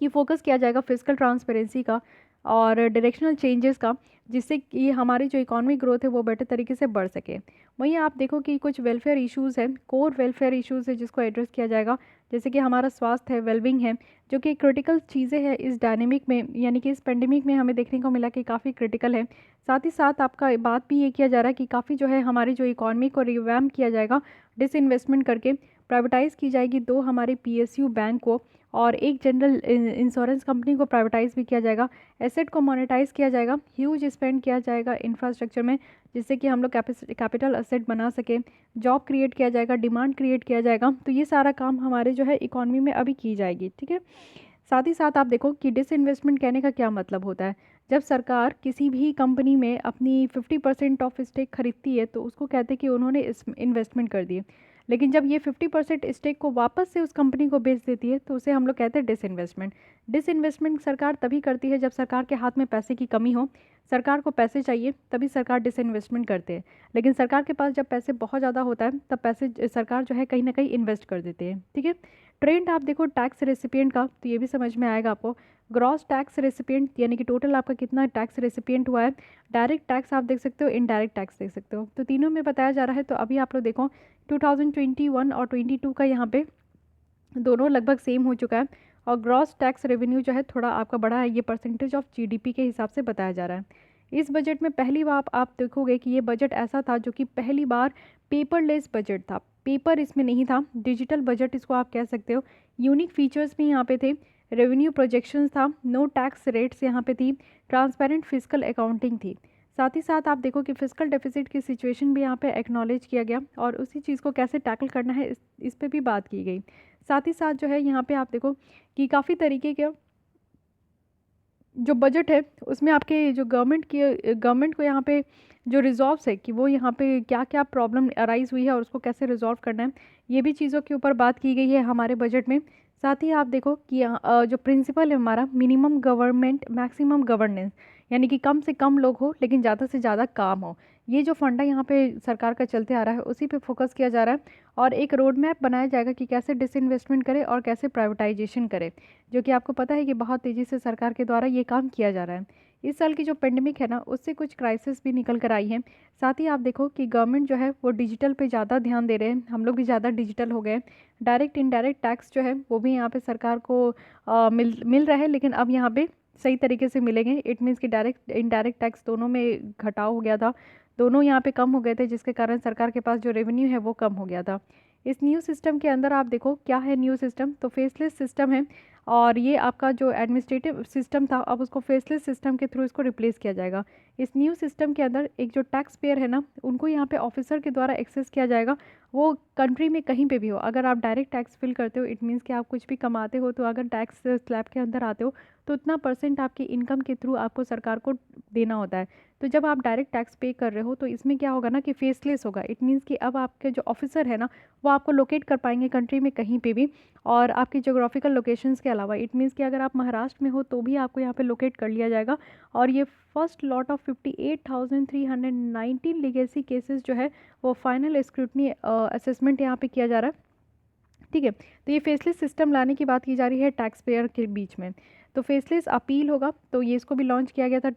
A: कि फोकस किया जाएगा फिजिकल ट्रांसपेरेंसी का और डायरेक्शनल चेंजेस का, जिससे कि हमारी जो इकोनॉमिक ग्रोथ है वो बेटर तरीके से बढ़ सके। वहीं आप देखो कि कुछ वेलफेयर इश्यूज़ हैं, कोर वेलफेयर इश्यूज़ है जिसको एड्रेस किया जाएगा, जैसे कि हमारा स्वास्थ्य है, वेलबिंग है, जो कि क्रिटिकल चीज़ें हैं इस डायनेमिक में, यानी कि इस पेंडेमिक में हमें देखने को मिला कि काफ़ी क्रिटिकल है। साथ ही साथ आपका बात भी ये किया जा रहा है कि काफ़ी जो है हमारी जो इकोनॉमी को रिवैम्प किया जाएगा, डिसइन्वेस्टमेंट करके प्राइवेटाइज़ की जाएगी 2 हमारे पीएसयू बैंक को और एक जनरल इंश्योरेंस कंपनी को प्राइवेटाइज़ भी किया जाएगा। एसेट को मोनेटाइज किया जाएगा, ह्यूज स्पेंड किया जाएगा इंफ्रास्ट्रक्चर में, जिससे कि हम लोग कैपिटल एसेट बना सकें, जॉब क्रिएट किया जाएगा, डिमांड क्रिएट किया जाएगा। तो ये सारा काम हमारे जो है इकॉनमी में अभी की जाएगी, ठीक है। साथ ही साथ आप देखो कि डिसइन्वेस्टमेंट कहने का क्या मतलब होता है। जब सरकार किसी भी कंपनी में अपनी 50% ऑफ स्टेक खरीदती है तो उसको कहते हैं कि उन्होंने इस इन्वेस्टमेंट कर दी। लेकिन जब ये 50% स्टेक को वापस से उस कंपनी को बेच देती है तो उसे हम लोग कहते हैं डिसइन्वेस्टमेंट। डिसइन्वेस्टमेंट सरकार तभी करती है जब सरकार के हाथ में पैसे की कमी हो, सरकार को पैसे चाहिए, तभी सरकार डिसइन्वेस्टमेंट करते हैं। लेकिन सरकार के पास जब पैसे बहुत ज़्यादा होता है तब पैसे सरकार जो है कहीं ना कहीं इन्वेस्ट कर देते हैं, ठीक है। ट्रेंड आप देखो टैक्स रेसिपिएंट का, तो ये भी समझ में आएगा आपको। ग्रॉस टैक्स रेसिपिएंट यानी कि टोटल आपका कितना टैक्स रेसिपिएंट हुआ है। डायरेक्ट टैक्स आप देख सकते हो, इनडायरेक्ट टैक्स देख सकते हो, तो तीनों में बताया जा रहा है। तो अभी आप लोग देखो 2021 और 22 का यहाँ पे दोनों लगभग सेम हो चुका है। और ग्रॉस टैक्स रेवेन्यू जो है थोड़ा आपका बढ़ा है, ये परसेंटेज ऑफ जीडीपी के हिसाब से बताया जा रहा है। इस बजट में पहली बार आप देखोगे कि ये बजट ऐसा था जो कि पहली बार पेपरलेस बजट था, पेपर इसमें नहीं था, डिजिटल बजट इसको आप कह सकते हो। यूनिक फीचर्स भी यहाँ पे थे, रेवेन्यू प्रोजेक्शंस था, नो टैक्स रेट्स यहाँ पे थी, ट्रांसपेरेंट फिजिकल अकाउंटिंग थी। साथ ही साथ आप देखो कि फिजिकल डेफिसिट की सिचुएशन भी यहाँ पे एक्नॉलेज किया गया और उसी चीज़ को कैसे टैकल करना है इस पे भी बात की गई। साथ ही साथ जो है यहाँ पे आप देखो कि काफ़ी तरीके के जो बजट है उसमें आपके जो गवर्नमेंट को यहाँ पे जो रिजॉल्व्स है कि वो यहाँ पे क्या क्या प्रॉब्लम अराइज हुई है और उसको कैसे रिजॉल्व करना है, ये भी चीज़ों के ऊपर बात की गई है हमारे बजट में। साथ ही आप देखो कि जो प्रिंसिपल है हमारा मिनिमम गवर्नमेंट मैक्सिमम गवर्नेंस, यानी कि कम से कम लोग हो लेकिन ज़्यादा से ज़्यादा काम हो, ये जो फंडा यहाँ पे सरकार का चलते आ रहा है उसी पे फोकस किया जा रहा है। और एक रोड मैप बनाया जाएगा कि कैसे डिसइन्वेस्टमेंट करे और कैसे प्राइवेटाइजेशन करे, जो कि आपको पता है कि बहुत तेज़ी से सरकार के द्वारा ये काम किया जा रहा है। इस साल की जो पेंडेमिक है ना उससे कुछ क्राइसिस भी निकल कर आई है। साथ ही आप देखो कि गवर्नमेंट जो है वो डिजिटल पे ज़्यादा ध्यान दे रहे हैं, हम लोग भी ज़्यादा डिजिटल हो गए। डायरेक्ट इनडायरेक्ट टैक्स जो है वो भी यहाँ पे सरकार को मिल रहा है, लेकिन अब यहाँ पे सही तरीके से मिलेंगे। इट मीन्स कि डायरेक्ट इनडायरेक्ट टैक्स दोनों में घटाव हो गया था, दोनों यहाँ पे कम हो गए थे, जिसके कारण सरकार के पास जो रेवेन्यू है वो कम हो गया था। इस न्यू सिस्टम के अंदर आप देखो क्या है न्यू सिस्टम, तो फेसलेस सिस्टम है। और ये आपका जो एडमिनिस्ट्रेटिव सिस्टम था अब उसको फेसलेस सिस्टम के थ्रू इसको रिप्लेस किया जाएगा। इस न्यू सिस्टम के अंदर एक जो टैक्स पेयर है ना उनको यहाँ पे ऑफिसर के द्वारा एक्सेस किया जाएगा, वो कंट्री में कहीं पे भी हो। अगर आप डायरेक्ट टैक्स फिल करते हो इट मीन्स कि आप कुछ भी कमाते हो, तो अगर टैक्स स्लैब के अंदर आते हो तो उतना परसेंट आपकी इनकम के थ्रू आपको सरकार को देना होता है। तो जब आप डायरेक्ट टैक्स पे कर रहे हो तो इसमें क्या होगा ना कि फेसलेस होगा। इट मीन्स कि अब आपके जो ऑफिसर है ना वो आपको लोकेट कर पाएंगे कंट्री में कहीं पे भी, और आपकी जोग्राफिकल लोकेशंस के अलावा। इट मीन्स कि अगर आप महाराष्ट्र में हो तो भी आपको यहाँ पे लोकेट कर लिया जाएगा। और ये first lot of 58,319 legacy cases जो है वो फाइनल स्क्रूटनी असेसमेंट यहाँ पे किया जा रहा है। ठीक है, तो ये फेसलेस सिस्टम लाने की बात की जा रही है टैक्स पेयर के बीच में। तो फेसलेस अपील होगा, तो ये इसको भी लॉन्च किया गया था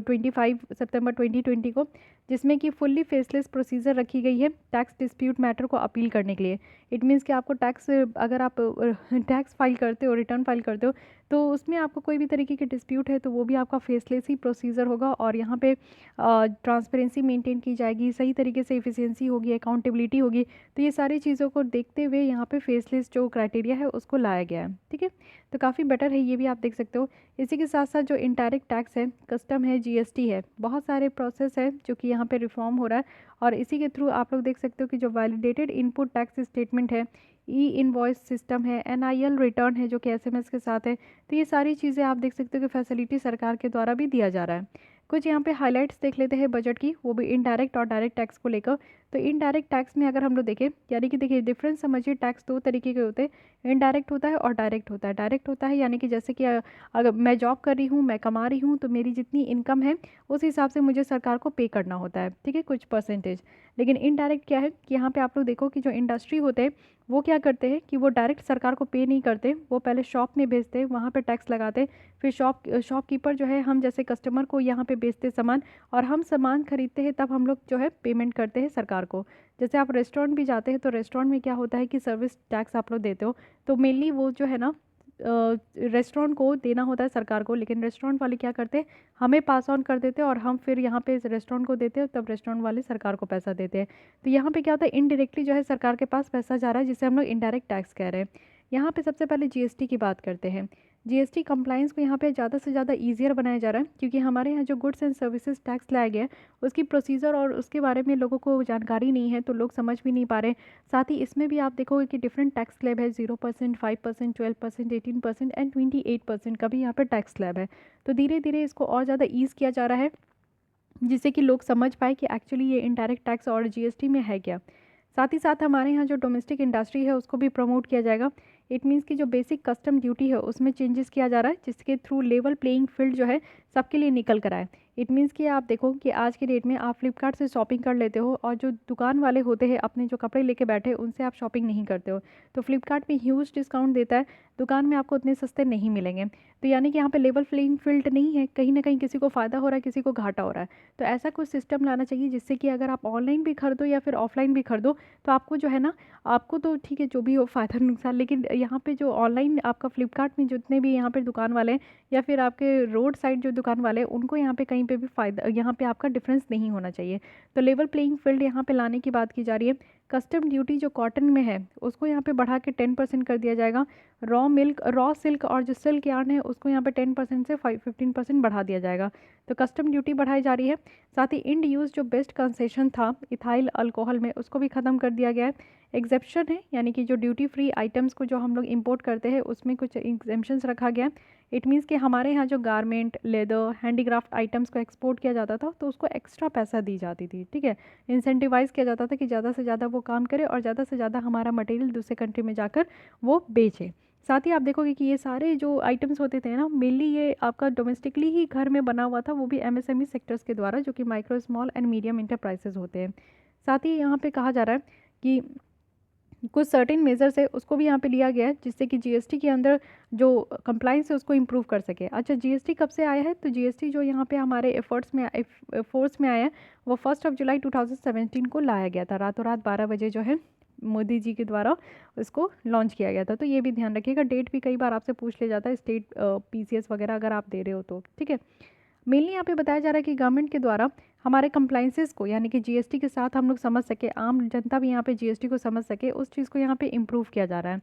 A: 25 सितंबर 2020 को, जिसमें कि फुल्ली फेसलेस प्रोसीजर रखी गई है टैक्स डिस्प्यूट मैटर को अपील करने के लिए। इट मीन्स कि आपको टैक्स, अगर आप टैक्स फाइल करते हो, रिटर्न फाइल करते हो, तो उसमें आपको कोई भी तरीके की डिस्प्यूट है तो वो भी आपका फेसलेस ही प्रोसीजर होगा। और यहाँ पे ट्रांसपेरेंसी मेंटेन की जाएगी, सही तरीके से एफिशिएंसी होगी, अकाउंटेबिलिटी होगी। तो ये सारी चीज़ों को देखते हुए यहाँ पे फेसलेस जो क्राइटेरिया है उसको लाया गया है। ठीक है, तो काफ़ी बेटर है, ये भी आप देख सकते हो। इसी के साथ साथ जो इनडायरेक्ट टैक्स है, कस्टम है, जीएसटी है, बहुत सारे प्रोसेस है जो कि यहाँ पे रिफॉर्म हो रहा है। और इसी के थ्रू आप लोग देख सकते हो कि जो वैलिडेटेड इनपुट टैक्स स्टेटमेंट है, ई इनवॉइस सिस्टम है, एनआईएल रिटर्न है जो कि एसएमएस के साथ है। तो ये सारी चीज़ें आप देख सकते हो कि फैसिलिटी सरकार के द्वारा भी दिया जा रहा है। कुछ यहाँ पे हाइलाइट्स देख लेते हैं बजट की, वो भी इनडायरेक्ट और डायरेक्ट टैक्स को लेकर। तो इनडायरेक्ट टैक्स में अगर हम लोग देखें, यानी कि देखिए डिफरेंस समझिए, टैक्स दो तरीके के होते हैं, इनडायरेक्ट होता है और डायरेक्ट होता है। डायरेक्ट होता है यानी कि जैसे कि अगर मैं जॉब कर रही हूँ, मैं कमा रही हूँ, तो मेरी जितनी इनकम है उस हिसाब से मुझे सरकार को पे करना होता है, ठीक है, कुछ परसेंटेज। लेकिन इनडायरेक्ट क्या है कि यहाँ पे आप लोग देखो कि जो इंडस्ट्री होते हैं वो क्या करते हैं कि वो डायरेक्ट सरकार को पे नहीं करते, वो पहले शॉप में बेचते हैं, वहाँ पे टैक्स लगाते, फिर शॉपकीपर जो है, हम जैसे कस्टमर को यहाँ पे बेचते सामान, और हम सामान खरीदते हैं, तब हम लोग जो है पेमेंट करते हैं सरकार को। जैसे आप रेस्टोरेंट भी जाते हैं तो रेस्टोरेंट में क्या होता है कि सर्विस टैक्स आप लोग देते हो, तो मेनली वो जो है ना रेस्टोरेंट को देना होता है सरकार को, लेकिन रेस्टोरेंट वाले क्या करते हैं, हमें पास ऑन कर देते हैं और हम फिर यहाँ पे रेस्टोरेंट को देते हैं, तब रेस्टोरेंट वाले सरकार को पैसा देते हैं। तो यहाँ पे क्या होता है, इनडायरेक्टली जो है सरकार के पास पैसा जा रहा है, जिसे हम लोग इनडायरेक्ट टैक्स कह रहे हैं। यहाँ पे सबसे पहले जीएसटी की बात करते हैं। जीएसटी कंप्लाइंस को यहाँ पे ज़्यादा से ज़्यादा ईजियर बनाया जा रहा है, क्योंकि हमारे यहाँ जो गुड्स एंड सर्विसेज टैक्स लाया गया है उसकी प्रोसीजर और उसके बारे में लोगों को जानकारी नहीं है, तो लोग समझ भी नहीं पा रहे। साथ ही इसमें भी आप देखोगे कि डिफरेंट टैक्स स्लैब है, 0%, 5%, 12%, 18% एंड 28% का भी यहाँ पे टैक्स स्लैब है। तो धीरे धीरे इसको और ज़्यादा ईज़ किया जा रहा है, जिससे कि लोग समझ पाए कि एक्चुअली ये इनडायरेक्ट टैक्स और जीएसटी में है क्या। साथ ही साथ हमारे यहाँ जो डोमेस्टिक इंडस्ट्री है उसको भी प्रमोट किया जाएगा। इट मीन्स कि जो बेसिक कस्टम ड्यूटी है उसमें चेंजेस किया जा रहा है, जिसके थ्रू लेवल प्लेइंग फील्ड जो है सबके लिए निकल कर आए। इट मीन्स कि आप देखो कि आज के डेट में आप फ्लिपकार्ट से शॉपिंग कर लेते हो, और जो दुकान वाले होते हैं अपने जो कपड़े लेके बैठे उनसे आप शॉपिंग नहीं करते हो, तो फ्लिपकार्ट में ह्यूज डिस्काउंट देता है, दुकान में आपको उतने सस्ते नहीं मिलेंगे। तो यानी कि यहाँ पे लेवल प्लेइंग फील्ड नहीं है, कहीं ना कहीं किसी को फ़ायदा हो रहा है, किसी को घाटा हो रहा है। तो ऐसा कुछ सिस्टम लाना चाहिए जिससे कि अगर आप ऑनलाइन भी खरीदो या फिर ऑफलाइन भी खरीदो, तो आपको जो है ना, आपको तो ठीक है जो भी हो फ़ायदा नुकसान, लेकिन यहाँ पे जो ऑनलाइन आपका फ्लिपकार्ट में जितने भी यहाँ पे दुकान वाले हैं या फिर आपके रोड साइड जो दुकान वाले हैं, उनको यहाँ पे कहीं पे भी फ़ायदा, यहाँ पे आपका डिफरेंस नहीं होना चाहिए। तो लेवल प्लेइंग फील्ड यहाँ पे लाने की बात की जा रही है। कस्टम ड्यूटी जो कॉटन में है उसको यहाँ पे बढ़ा के 10% कर दिया जाएगा। रॉ सिल्क और जो सिल्क यार्न है उसको यहाँ पे 10% से 15% बढ़ा दिया जाएगा। तो कस्टम ड्यूटी बढ़ाई जा रही है। साथ ही इंड यूज़ जो बेस्ट कंसेशन था इथाइल अल्कोहल में, उसको भी ख़त्म कर दिया गया है। एग्जेप्शन है, यानी कि जो ड्यूटी फ्री आइटम्स को जो हम लोग इंपोर्ट करते हैं उसमें कुछ एग्जेम्पशंस रखा गया। इट मीन्स कि हमारे यहाँ जो गारमेंट, लेदर, हैंडीक्राफ्ट आइटम्स को एक्सपोर्ट किया जाता था तो उसको एक्स्ट्रा पैसा दी जाती थी, ठीक है। इंसेंटिवाइज किया जाता था कि ज़्यादा से ज़्यादा वो काम करे और ज़्यादा से ज़्यादा हमारा मटेरियल दूसरे कंट्री में जाकर वो बेचे। साथ ही आप देखोगे कि ये सारे जो आइटम्स होते थे ना, मेनली ये आपका डोमेस्टिकली ही घर में बना हुआ था, वो भी एमएसएमई सेक्टर्स के द्वारा, जो कि micro, small and medium enterprises होते हैं। साथ ही यहाँ पे कहा जा रहा है कि कुछ सर्टेन मेजर्स है उसको भी यहाँ पे लिया गया है जिससे कि जीएसटी के अंदर जो कंप्लाइंस है उसको इम्प्रूव कर सके। अच्छा, जीएसटी कब से आया है? तो जीएसटी जो यहाँ पे हमारे फोर्स में आया है वो 1 जुलाई 2017 को लाया गया था। रातों रात 12 बजे जो है मोदी जी के द्वारा उसको लॉन्च किया गया था। तो ये भी ध्यान रखिएगा, डेट भी कई बार आपसे पूछ लिया जाता है, स्टेट पीसीएस वगैरह अगर आप दे रहे हो तो, ठीक है। मेनली यहाँ पे बताया जा रहा है कि गवर्नमेंट के द्वारा हमारे कंप्लाइंसेस को, यानी कि जीएसटी के साथ हम लोग समझ सके, आम जनता भी यहाँ पे जीएसटी को समझ सके, उस चीज़ को यहाँ पे इम्प्रूव किया जा रहा है।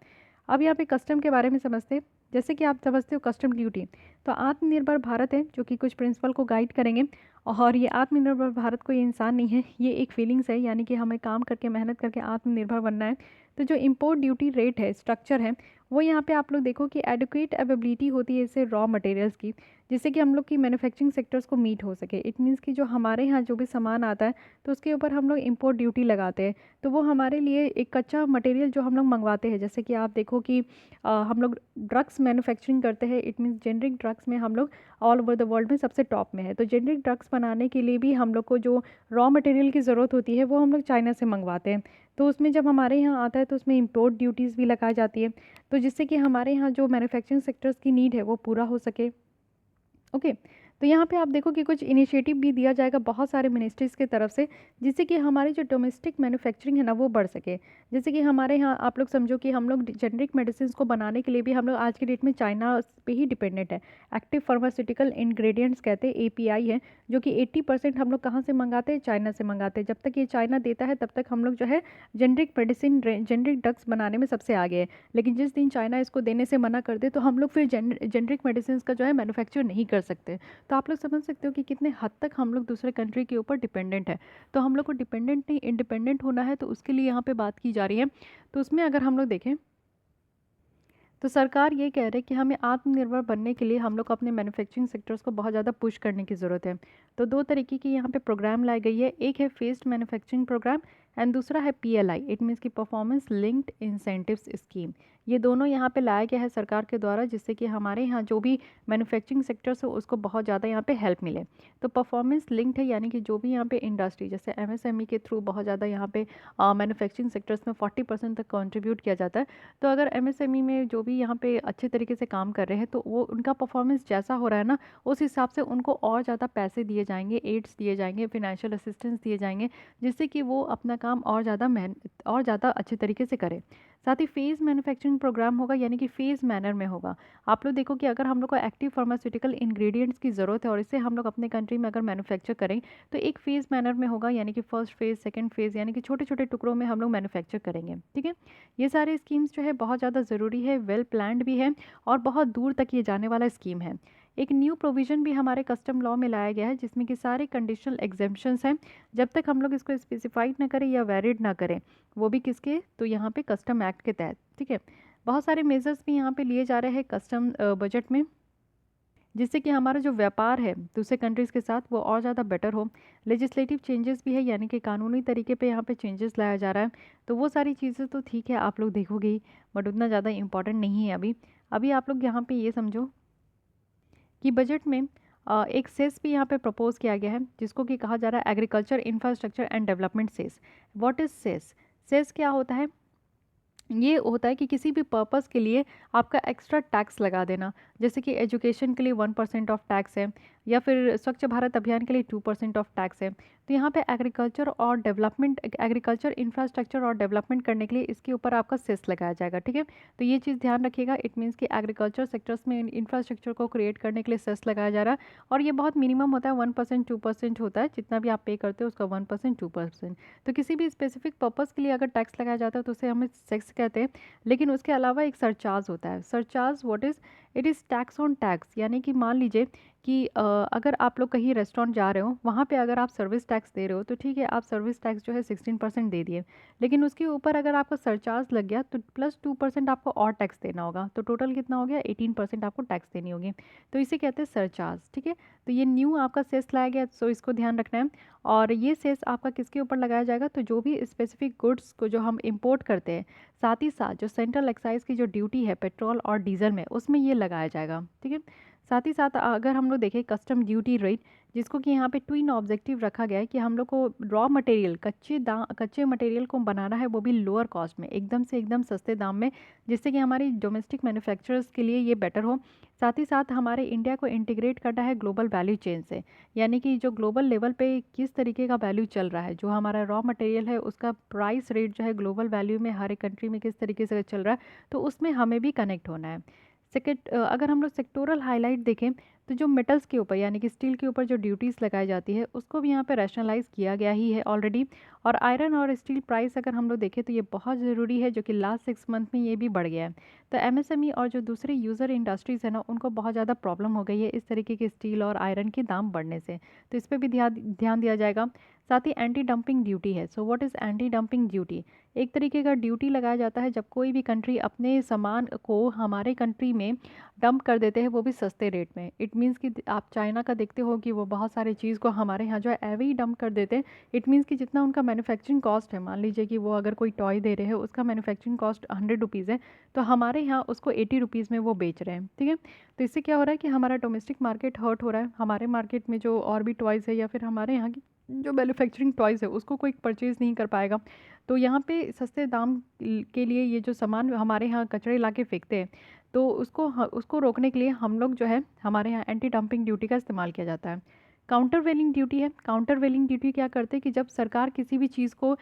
A: अब यहाँ पे कस्टम के बारे में समझते हैं। जैसे कि आप समझते हो कस्टम ड्यूटी, तो आत्मनिर्भर भारत है जो कि कुछ प्रिंसिपल को गाइड करेंगे। और ये आत्मनिर्भर भारत कोई इंसान नहीं है, ये एक फीलिंग्स है, यानी कि हमें काम करके, मेहनत करके आत्मनिर्भर बनना है। तो जो इम्पोर्ट ड्यूटी रेट है, स्ट्रक्चर है, वो यहाँ पे आप लोग देखो कि एडुकेट अवेबिलिटी होती है इससे रॉ मटेरियल्स की, जिससे कि हम लोग की मैन्युफैक्चरिंग सेक्टर्स को मीट हो सके। इट मीन्स कि जो हमारे यहाँ जो भी सामान आता है तो उसके ऊपर हम लोग इम्पोर्ट ड्यूटी लगाते हैं, तो वो हमारे लिए एक कच्चा मटेरियल जो हम लोग मंगवाते हैं, जैसे कि आप देखो कि हम लोग ड्रग्स मैन्युफैक्चरिंग करते हैं। इट मीन्स जेनरिक ड्रग्स में हम लोग ऑल ओवर द वर्ल्ड में सबसे टॉप में है। तो जेनरिक ड्रग्स बनाने के लिए भी हम लोग को जो रॉ मटेरियल की ज़रूरत होती है वो हम लोग चाइना से मंगवाते हैं। तो उसमें जब हमारे यहाँ आता है तो उसमें इम्पोर्ट ड्यूटीज़ भी लगाई जाती है, तो जिससे कि हमारे यहाँ जो मैन्युफैक्चरिंग सेक्टर्स की नीड है वो पूरा हो सके। ओके, तो यहाँ पे आप देखो कि कुछ इनिशिएटिव भी दिया जाएगा बहुत सारे मिनिस्ट्रीज़ की तरफ से, जिससे कि हमारी जो डोमेस्टिक मैन्युफैक्चरिंग है ना वो बढ़ सके। जैसे कि हमारे यहाँ आप लोग समझो कि हम लोग जेनरिक मेडिसिन को बनाने के लिए भी हम लोग आज की डेट में चाइना पे ही डिपेंडेंट है। एक्टिव फार्मास्यूटिकल इंग्रेडिएंट्स कहते हैं, एपीआई है, जो कि 80% हम लोग कहाँ से मंगाते हैं? चाइना से मंगाते हैं। जब तक ये चाइना देता है तब तक हम लोग जो है जेनरिक मेडिसिन, जेनरिक ड्रग्स बनाने में सबसे आगे है। लेकिन जिस दिन चाइना इसको देने से मना कर दे तो हम लोग फिर जेनरिक मेडिसिन का जो है मैन्युफैक्चर नहीं कर सकते। तो आप लोग समझ सकते हो कि कितने हद तक हम लोग दूसरे कंट्री के ऊपर डिपेंडेंट है। तो हम लोग को डिपेंडेंट नहीं, इंडिपेंडेंट होना है, तो उसके लिए यहाँ पे बात की जा रही है। तो उसमें अगर हम लोग देखें तो सरकार ये कह रही है कि हमें आत्मनिर्भर बनने के लिए हम लोग को अपने मैन्युफैक्चरिंग सेक्टर्स को बहुत ज़्यादा पुश करने की ज़रूरत है। तो दो तरीके की यहाँ पे प्रोग्राम लाई गई है, एक है फेस्ड मैन्युफैक्चरिंग प्रोग्राम एंड दूसरा है पीएलआई, इट मीन्स की परफॉर्मेंस लिंक्ड इंसेंटिव्स स्कीम। ये दोनों यहाँ पे लाया गया है सरकार के द्वारा, जिससे कि हमारे यहाँ जो भी मैन्युफैक्चरिंग सेक्टर्स है उसको बहुत ज़्यादा यहाँ पे हेल्प मिले। तो परफॉर्मेंस लिंक्ड है, यानी कि जो भी यहाँ पे इंडस्ट्री, जैसे एमएसएमई के थ्रू बहुत ज़्यादा यहाँ पे मैन्युफैक्चरिंग सेक्टर्स में 40% तक कॉन्ट्रीब्यूट किया जाता है। तो अगर एमएसएमई में जो भी यहाँ पे अच्छे तरीके से काम कर रहे हैं तो वो उनका परफॉर्मेंस जैसा हो रहा है ना, उस हिसाब से उनको और ज़्यादा पैसे दिए जाएंगे, एड्स दिए जाएंगे, फिनेंशियल असिस्टेंस दिए जाएंगे, जिससे कि वो अपना काम और ज़्यादा अच्छे तरीके से करें। साथ ही फेज़ मैन्युफैक्चरिंग प्रोग्राम होगा, यानी कि फेज़ मैनर में होगा। आप लोग देखो कि अगर हम लोग को एक्टिव फार्मास्यूटिकल इंग्रेडिएंट्स की ज़रूरत है और इसे हम लोग अपने कंट्री में अगर मैन्युफैक्चर करें तो एक फ़ेज़ मैनर में होगा, यानी कि फर्स्ट फेज़, सेकंड फेज़, यानी कि छोटे छोटे टुकड़ों में हम लोग मैन्युफैक्चर करेंगे, ठीक है। ये सारे स्कीम्स जो है बहुत ज़्यादा ज़रूरी है, वेल प्लान्ड भी है और बहुत दूर तक ये जाने वाला स्कीम है। एक न्यू प्रोविज़न भी हमारे कस्टम लॉ में लाया गया है, जिसमें कि सारे कंडीशनल एग्जेम्पशंस हैं, जब तक हम लोग इसको स्पेसिफाइड ना करें या वैलिड ना करें, वो भी किसके? तो यहाँ पे कस्टम एक्ट के तहत, ठीक है। बहुत सारे मेजर्स भी यहाँ पे लिए जा रहे हैं कस्टम बजट में, जिससे कि हमारा जो व्यापार है दूसरे कंट्रीज़ के साथ वो और ज़्यादा बेटर हो। लेजिस्लेटिव चेंजेस भी है, यानी कि कानूनी तरीके पे यहाँ पे चेंजेस लाया जा रहा है। तो वो सारी चीज़ें तो ठीक है, आप लोग देखोगे ही, बट उतना ज़्यादा इंपॉर्टेंट नहीं है अभी। अभी आप लोग यहाँ पे ये समझो कि बजट में एक सेस भी यहाँ पे प्रपोज किया गया है, जिसको कि कहा जा रहा है agriculture infrastructure and development cess. What is cess? Cess क्या होता है? ये होता है कि किसी भी पर्पस के लिए आपका एक्स्ट्रा टैक्स लगा देना, जैसे कि एजुकेशन के लिए 1% ऑफ टैक्स है, या फिर स्वच्छ भारत अभियान के लिए 2% ऑफ टैक्स है। तो यहाँ पे एग्रीकल्चर और डेवलपमेंट, एग्रीकल्चर इंफ्रास्ट्रक्चर और डेवलपमेंट करने के लिए इसके ऊपर आपका सेस लगाया जाएगा, ठीक है। तो ये चीज़ ध्यान रखिएगा, इट मीन्स कि एग्रीकल्चर सेक्टर्स में इंफ्रास्ट्रक्चर को क्रिएट करने के लिए सेस लगाया जा रहा है, और ये बहुत मिनिमम होता है, 1% 2% होता है, जितना भी आप पे करते हो उसका 1% 2%। तो किसी भी स्पेसिफिक पर्पज़ के लिए अगर टैक्स लगाया जाता है तो उसे हमें सेस कहते हैं। लेकिन उसके अलावा एक सरचार्ज होता है। Surcharge what is? It is tax on tax, यानी कि मान लीजिए कि अगर आप लोग कहीं रेस्टोरेंट जा रहे हो, वहाँ पे अगर आप सर्विस टैक्स दे रहे हो तो ठीक है, आप सर्विस टैक्स जो है 16% दे दिए, लेकिन उसके ऊपर अगर आपका सरचार्ज लग गया तो प्लस 2% आपको और टैक्स देना होगा, तो टोटल कितना हो गया, 18% आपको टैक्स देनी होगी। तो इसे कहते हैं सरचार्ज, ठीक है। तो ये न्यू आपका सेस लाया गया, सो इसको ध्यान रखना है। और ये सेस आपका किसके ऊपर लगाया जाएगा, तो जो भी स्पेसिफिक गुड्स को जो हम इंपोर्ट करते हैं, साथ ही साथ जो सेंट्रल एक्साइज की जो ड्यूटी है पेट्रोल और डीजल में, उसमें ये लगाया जाएगा, ठीक है। साथ ही साथ अगर हम लोग देखें कस्टम ड्यूटी रेट, जिसको कि यहाँ पे ट्विन ऑब्जेक्टिव रखा गया है कि हम लोग को रॉ मटेरियल कच्चे मटेरियल को बनाना है, वो भी लोअर कॉस्ट में, एकदम से एकदम सस्ते दाम में, जिससे कि हमारी डोमेस्टिक मैन्युफैक्चरर्स के लिए ये बेटर हो। साथ ही साथ हमारे इंडिया को इंटीग्रेट करना है ग्लोबल वैल्यू चेन से, यानी कि जो ग्लोबल लेवल पे किस तरीके का वैल्यू चल रहा है, जो हमारा रॉ मटेरियल है उसका प्राइस रेट जो है ग्लोबल वैल्यू में हर एक कंट्री में किस तरीके से चल रहा है, तो उसमें हमें भी कनेक्ट होना है। सेकेंड, अगर हम लोग सेक्टोरल हाईलाइट देखें तो जो मेटल्स के ऊपर यानी कि स्टील के ऊपर जो ड्यूटीज़ लगाई जाती है, उसको भी यहाँ पे रैशनलाइज किया गया ही है ऑलरेडी। और आयरन और स्टील प्राइस अगर हम लोग देखें तो ये बहुत ज़रूरी है, जो कि लास्ट 6 मंथ में ये भी बढ़ गया है। तो एमएसएमई और जो दूसरे यूज़र इंडस्ट्रीज़ है ना, उनको बहुत ज़्यादा प्रॉब्लम हो गई है इस तरीके के स्टील और आयरन के दाम बढ़ने से, तो इस पर भी ध्यान दिया जाएगा। साथ ही एंटी डंपिंग ड्यूटी है। So what is anti dumping duty, एक तरीके का ड्यूटी लगाया जाता है जब कोई भी कंट्री अपने सामान को हमारे कंट्री में डंप कर देते हैं, वो भी सस्ते रेट में। इट मीन्स कि आप चाइना का देखते हो कि वो बहुत सारे चीज़ को हमारे यहाँ जो है एवे ही डंप कर देते हैं। इट मीन्स कि जितना उनका मैन्युफैक्चरिंग कॉस्ट है, मान लीजिए कि वो अगर कोई टॉय दे रहे हैं, उसका मैन्युफैक्चरिंग कॉस्ट 100 रुपीज़ है, तो हमारे यहाँ उसको 80 रुपीज़ में वो बेच रहे हैं, ठीक है। तो इससे क्या हो रहा है कि हमारा डोमेस्टिक मार्केट हर्ट हो रहा है, हमारे मार्केट में जो और भी टॉयज़ है या फिर हमारे यहाँ की जो मैन्युफैक्चरिंग टॉयज़ है उसको कोई परचेज़ नहीं कर पाएगा। तो यहाँ पे सस्ते दाम के लिए ये जो सामान हमारे यहाँ कचरे ला के फेंकते हैं, तो उसको रोकने के लिए हम लोग जो है हमारे यहाँ एंटी डंपिंग ड्यूटी का इस्तेमाल किया जाता है। काउंटर वेलिंग ड्यूटी है। काउंटर वेलिंग ड्यूटी क्या करते हैं कि जब सरकार किसी भी चीज़ को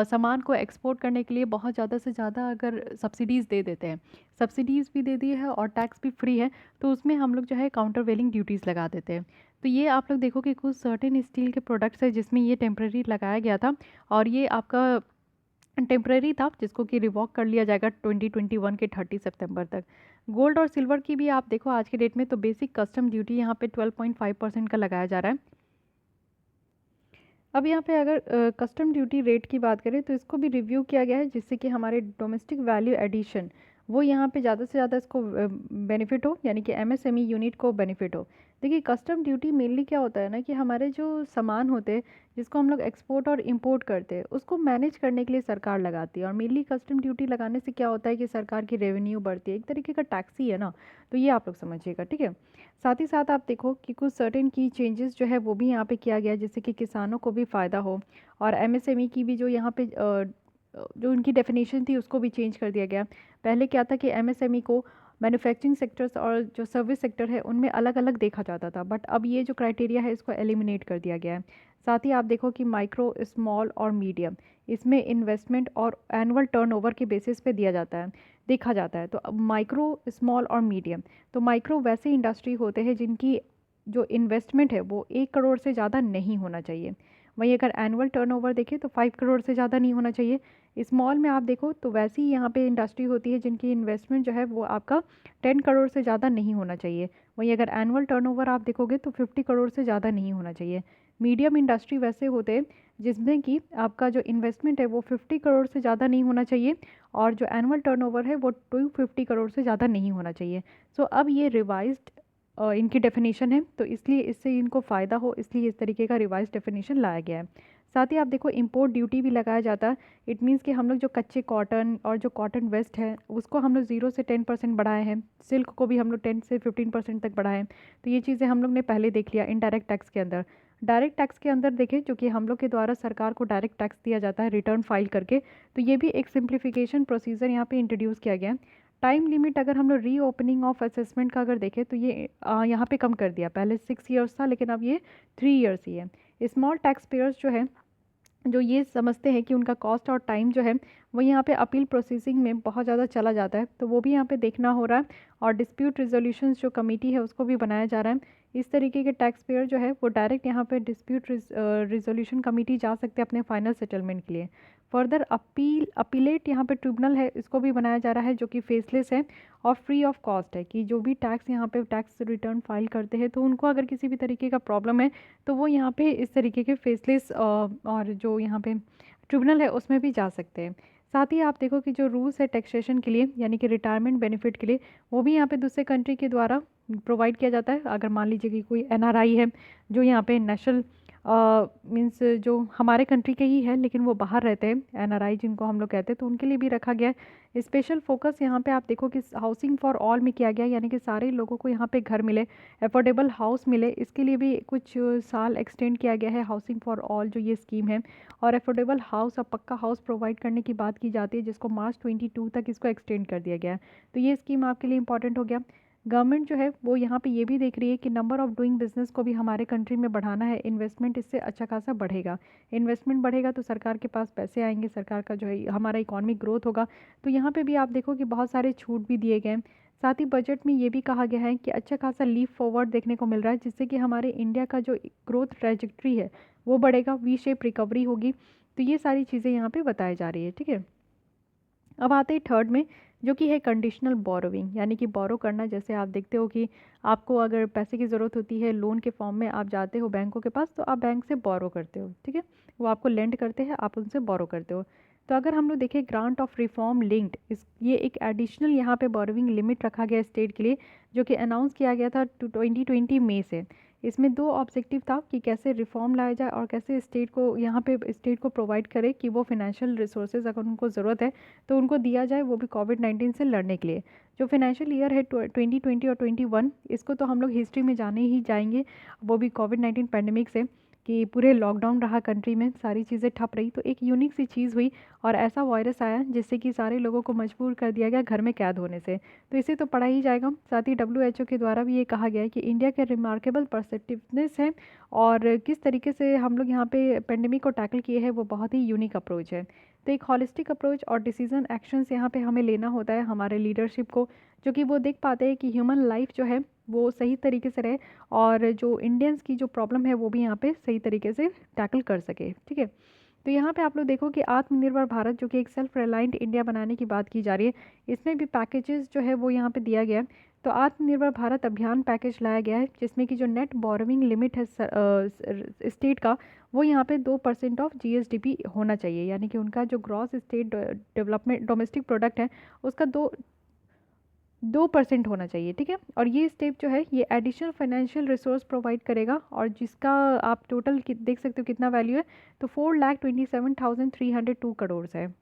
A: सामान को एक्सपोर्ट करने के लिए बहुत ज़्यादा से ज़्यादा अगर सब्सिडीज़ दे देते हैं, सब्सिडीज़ भी दे दी है और टैक्स भी फ्री है, तो उसमें हम लोग जो है काउंटर वेलिंग ड्यूटीज़ लगा देते हैं। तो ये आप लोग देखो कि कुछ सर्टेन स्टील के प्रोडक्ट्स है जिसमें ये टेम्प्रेरी लगाया गया था, और ये आपका टेम्प्रेरी था जिसको कि रिवॉक कर लिया जाएगा 2021 के 30 सितंबर तक। गोल्ड और सिल्वर की भी आप देखो आज के डेट में, तो बेसिक कस्टम ड्यूटी यहाँ पे 12.5% का लगाया जा रहा है। अब यहाँ पे अगर कस्टम ड्यूटी रेट की बात करें तो इसको भी रिव्यू किया गया है, जिससे कि हमारे डोमेस्टिक वैल्यू एडिशन वो यहाँ पे ज़्यादा से ज़्यादा इसको बेनिफिट हो, यानी कि एमएसएमई यूनिट को बेनिफिट हो। देखिए कस्टम ड्यूटी मेनली क्या होता है ना, कि हमारे जो सामान होते हैं जिसको हम लोग एक्सपोर्ट और इंपोर्ट करते हैं, उसको मैनेज करने के लिए सरकार लगाती है। और मेनली कस्टम ड्यूटी लगाने से क्या होता है कि सरकार की रेवेन्यू बढ़ती है, एक तरीके का टैक्स ही है ना, तो ये आप लोग समझिएगा, ठीक है। साथ ही साथ आप देखो कि कुछ सर्टेन की चेंजेस जो है वो भी यहाँ पे किया गया है, जिससे कि किसानों को भी फ़ायदा हो। और एमएसएमई की भी जो यहाँ पे जो उनकी डेफिनेशन थी उसको भी चेंज कर दिया गया। पहले क्या था कि एमएसएमई को मैन्युफैक्चरिंग सेक्टर्स और जो सर्विस सेक्टर है उनमें अलग अलग देखा जाता था, बट अब ये जो क्राइटेरिया है इसको एलिमिनेट कर दिया गया है। साथ ही आप देखो कि माइक्रो, स्मॉल और मीडियम, इसमें इन्वेस्टमेंट और एनुअल टर्नओवर के बेसिस पे देखा जाता है। तो अब माइक्रो, स्मॉल और मीडियम, तो माइक्रो वैसे इंडस्ट्री होते हैं जिनकी जो इन्वेस्टमेंट है वो 1 करोड़ से ज़्यादा नहीं होना चाहिए। वहीं अगर एनुअल टर्नओवर देखें तो 5 करोड़ से ज़्यादा नहीं होना चाहिए। स्मॉल में आप देखो तो वैसी यहाँ पे इंडस्ट्री होती है जिनकी इन्वेस्टमेंट जो है वो आपका 10 करोड़ से ज़्यादा नहीं होना चाहिए। वहीं अगर एनुअल टर्नओवर आप देखोगे तो 50 करोड़ से ज़्यादा नहीं होना चाहिए। मीडियम इंडस्ट्री वैसे होते हैं जिसमें कि आपका जो इन्वेस्टमेंट है वो 50 करोड़ से ज़्यादा नहीं होना चाहिए, और जो एनुअल टर्नओवर है वो 250 करोड़ से ज़्यादा नहीं होना चाहिए। सो अब ये रिवाइज्ड इनकी डेफिनेशन है, तो इसलिए इससे इनको फ़ायदा हो, इसलिए इस तरीके का रिवाइज डेफिनेशन लाया गया है। साथ ही आप देखो इंपोर्ट ड्यूटी भी लगाया जाता है। इट मीन्स कि हम लोग जो कच्चे कॉटन और जो कॉटन वेस्ट है उसको हम लोग 0 से 10% बढ़ाए हैं, सिल्क को भी हम लोग 10 से 15% तक बढ़ाए हैं। तो ये चीज़ें हम लोग ने पहले देख लिया इनडायरेक्ट टैक्स के अंदर। डायरेक्ट टैक्स के अंदर देखें, जो कि हम लोग के द्वारा सरकार को डायरेक्ट टैक्स दिया जाता है रिटर्न फाइल करके, तो ये भी एक सिंप्लीफिकेशन प्रोसीजर यहाँ पे इंट्रोड्यूस किया गया है। टाइम लिमिट अगर हम लोग रीओपनिंग ऑफ असेसमेंट का अगर देखें तो ये यहाँ पे कम कर दिया, पहले 6 ईयर्स था लेकिन अब ये 3 ईयर्स ही है। स्मॉल टैक्स पेयर्स जो है जो ये समझते हैं कि उनका कॉस्ट और टाइम जो है वो यहाँ पे अपील प्रोसेसिंग में बहुत ज़्यादा चला जाता है, तो वो भी यहाँ पे देखना हो रहा है। और डिस्प्यूट रिजोल्यूशन जो कमेटी है उसको भी बनाया जा रहा है। इस तरीके के टैक्स पेयर जो है वो डायरेक्ट यहाँ पे डिस्प्यूट रिजोल्यूशन कमेटी जा सकते हैं अपने फाइनल सेटलमेंट के लिए। फर्दर अपीलेट यहाँ पे ट्रिब्यूनल है, इसको भी बनाया जा रहा है, जो कि फेसलेस है और फ्री ऑफ कॉस्ट है, कि जो भी टैक्स यहाँ पे टैक्स रिटर्न फाइल करते हैं तो उनको अगर किसी भी तरीके का प्रॉब्लम है तो वो यहाँ पे इस तरीके के फेसलेस और जो यहाँ पे ट्रिब्यूनल है उसमें भी जा सकते हैं। साथ ही आप देखो कि जो रूल्स है टैक्सेशन के लिए, यानी कि रिटायरमेंट बेनिफिट के लिए, वो भी यहाँ पे दूसरे कंट्री के द्वारा प्रोवाइड किया जाता है। अगर मान लीजिए कि कोई एनआरआई है जो यहाँ पे नेशनल मीन्स जो हमारे कंट्री के ही है लेकिन वो बाहर रहते हैं, एनआरआई जिनको हम लोग कहते हैं, तो उनके लिए भी रखा गया है। स्पेशल फोकस यहाँ पे आप देखो कि हाउसिंग फॉर ऑल में किया गया, यानी कि सारे लोगों को यहाँ पे घर मिले, अफोर्डेबल हाउस मिले, इसके लिए भी कुछ साल एक्सटेंड किया गया है हाउसिंग फॉर ऑल जो ये स्कीम है। और अफोर्डेबल हाउस और पक्का हाउस प्रोवाइड करने की बात की जाती है, जिसको मार्च 22 तक इसको एक्सटेंड कर दिया गया है। तो ये स्कीम आपके लिए इंपॉर्टेंट हो गया। गवर्नमेंट जो है वो यहाँ पे ये भी देख रही है कि नंबर ऑफ़ डूइंग बिजनेस को भी हमारे कंट्री में बढ़ाना है, इन्वेस्टमेंट इससे अच्छा खासा बढ़ेगा। इन्वेस्टमेंट बढ़ेगा तो सरकार के पास पैसे आएंगे, सरकार का जो है हमारा इकॉनमिक ग्रोथ होगा। तो यहाँ पे भी आप देखो कि बहुत सारे छूट भी दिए गए हैं। साथ ही बजट में ये भी कहा गया है कि अच्छा खासा लीप फॉरवर्ड देखने को मिल रहा है, जिससे कि हमारे इंडिया का जो ग्रोथ ट्रैजेक्टरी है वो बढ़ेगा, वी शेप रिकवरी होगी। तो ये सारी चीज़ें यहाँ पे बताई जा रही है, ठीक है। अब आते हैं थर्ड में, जो कि है कंडीशनल बोरोविंग, यानी कि बोरो करना। जैसे आप देखते हो कि आपको अगर पैसे की ज़रूरत होती है लोन के फॉर्म में, आप जाते हो बैंकों के पास तो आप बैंक से बोरो करते हो, ठीक है। वो आपको लेंड करते हैं, आप उनसे बोरो करते हो। तो अगर हम लोग देखें ग्रांट ऑफ रिफॉर्म लिंक्ड, इस ये एक एडिशनल यहाँ पे बोरोविंग लिमिट रखा गया स्टेट के लिए, जो कि अनाउंस किया गया था 2020 मई से। इसमें दो ऑब्जेक्टिव था कि कैसे रिफॉर्म लाया जाए और कैसे स्टेट को यहाँ पे स्टेट को प्रोवाइड करे कि वो फिनेंशियल रिसोर्सेज अगर उनको ज़रूरत है तो उनको दिया जाए, वो भी कोविड-19 से लड़ने के लिए। जो फाइनेंशियल ईयर है 2020 और 21, इसको तो हम लोग हिस्ट्री में जाने ही जाएंगे, वो भी कोविड-19 पैंडेमिक से, कि पूरे लॉकडाउन रहा कंट्री में, सारी चीज़ें ठप रही, तो एक यूनिक सी चीज़ हुई और ऐसा वायरस आया जिससे कि सारे लोगों को मजबूर कर दिया गया घर में कैद होने से। तो इसे तो पढ़ा ही जाएगा। साथ ही WHO के द्वारा भी ये कहा गया है कि इंडिया के रिमार्केबल परसेप्टिवनेस है और किस तरीके से हम लोग यहाँ पे पेंडेमिक को टैकल किए हैं, वो बहुत ही यूनिक अप्रोच है। तो एक हॉलिस्टिक अप्रोच और डिसीजन एक्शंस यहाँ पे हमें लेना होता है हमारे लीडरशिप को, जो कि वो देख पाते हैं कि ह्यूमन लाइफ जो है वो सही तरीके से रहे और जो इंडियंस की जो प्रॉब्लम है वो भी यहाँ पे सही तरीके से टैकल कर सके, ठीक है। तो यहाँ पे आप लोग देखो कि आत्मनिर्भर भारत, जो कि एक सेल्फ रिलायंट इंडिया बनाने की बात की जा रही है, इसमें भी पैकेजेस जो है वो यहाँ पे दिया गया है। तो आत्मनिर्भर भारत अभियान पैकेज लाया गया है, जिसमें कि जो नेट बोरोविंग लिमिट है स्टेट का, वो यहाँ पे 2% ऑफ GSDP होना चाहिए, यानी कि उनका जो gross state development domestic product है उसका 2% होना चाहिए, ठीक है। और ये स्टेप जो है ये एडिशनल फाइनेंशियल रिसोर्स प्रोवाइड करेगा और जिसका आप टोटल देख सकते हो कितना वैल्यू है, तो 4,27,302 करोड़ है।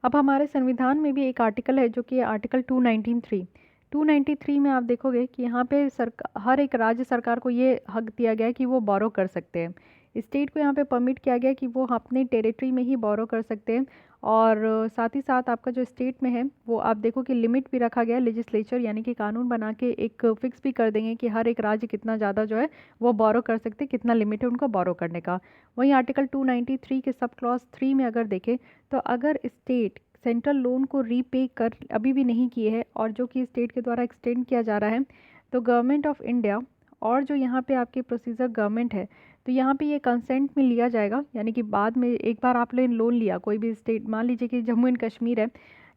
A: अब हमारे संविधान में भी एक आर्टिकल है जो कि आर्टिकल 293 में आप देखोगे कि यहाँ पे हर एक राज्य सरकार को ये हक दिया गया है कि वो बोरो कर सकते हैं। स्टेट को यहाँ पे परमिट किया गया कि वो अपने टेरिटरी में ही बोरो कर सकते हैं। और साथ ही साथ आपका जो स्टेट में है वो आप देखो कि लिमिट भी रखा गया है, लेजिस्लेचर यानी कि कानून बना के एक फिक्स भी कर देंगे कि हर एक राज्य कितना ज़्यादा जो है वो बोरो कर सकते हैं, कितना लिमिट है उनको बोरो करने का। वहीं आर्टिकल 293 के सब क्लॉज 3 में अगर देखें तो अगर स्टेट सेंट्रल लोन को रीपे कर अभी भी नहीं किए हैं और जो कि स्टेट के द्वारा एक्सटेंड किया जा रहा है, तो गवर्नमेंट ऑफ इंडिया और जो यहाँ पे आपके प्रोसीजर गवर्नमेंट है, तो यहाँ पे ये कंसेंट में लिया जाएगा, यानी कि बाद में एक बार आपने लोन लिया कोई भी स्टेट, मान लीजिए कि जम्मू एंड कश्मीर है,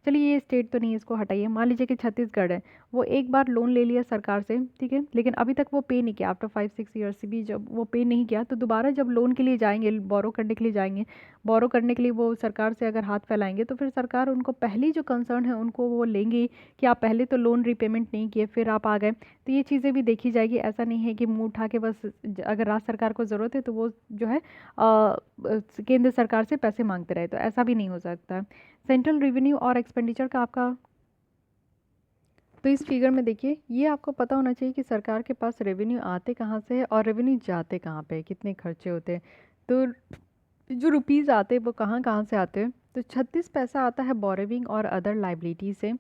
A: चलिए ये स्टेट तो नहीं, इसको हटाइए, मान लीजिए कि छत्तीसगढ़ है, वो एक बार लोन ले लिया सरकार से, ठीक है, लेकिन अभी तक वो पे नहीं किया, आफ्टर 5-6 ईयर्स से भी जब वो पे नहीं किया, तो दोबारा जब लोन के लिए जाएंगे, बोरो करने के लिए जाएंगे, बोरो करने के लिए वो सरकार से अगर हाथ फैलाएंगे, तो फिर सरकार उनको पहली जो कंसर्न है उनको वो लेंगे कि आप पहले तो लोन रीपेमेंट नहीं किए फिर आप आ गए। तो ये चीज़ें भी देखी जाएगी। ऐसा नहीं है कि मुंह उठा के बस अगर राज्य सरकार को ज़रूरत है तो वो जो है केंद्र सरकार से पैसे मांगते रहे, तो ऐसा भी नहीं हो सकता। सेंट्रल रेवेन्यू और एक्सपेंडिचर का आपका, तो इस फिगर में देखिए ये आपको पता होना चाहिए कि सरकार के पास रेवेन्यू आते कहाँ से है और रेवेन्यू जाते कहाँ पे, कितने खर्चे होते हैं। तो जो रुपीज़ आते हैं वो कहाँ कहाँ से आते हैं, तो 36 पैसा आता है बोरोविंग और अदर लाइबिलिटी से,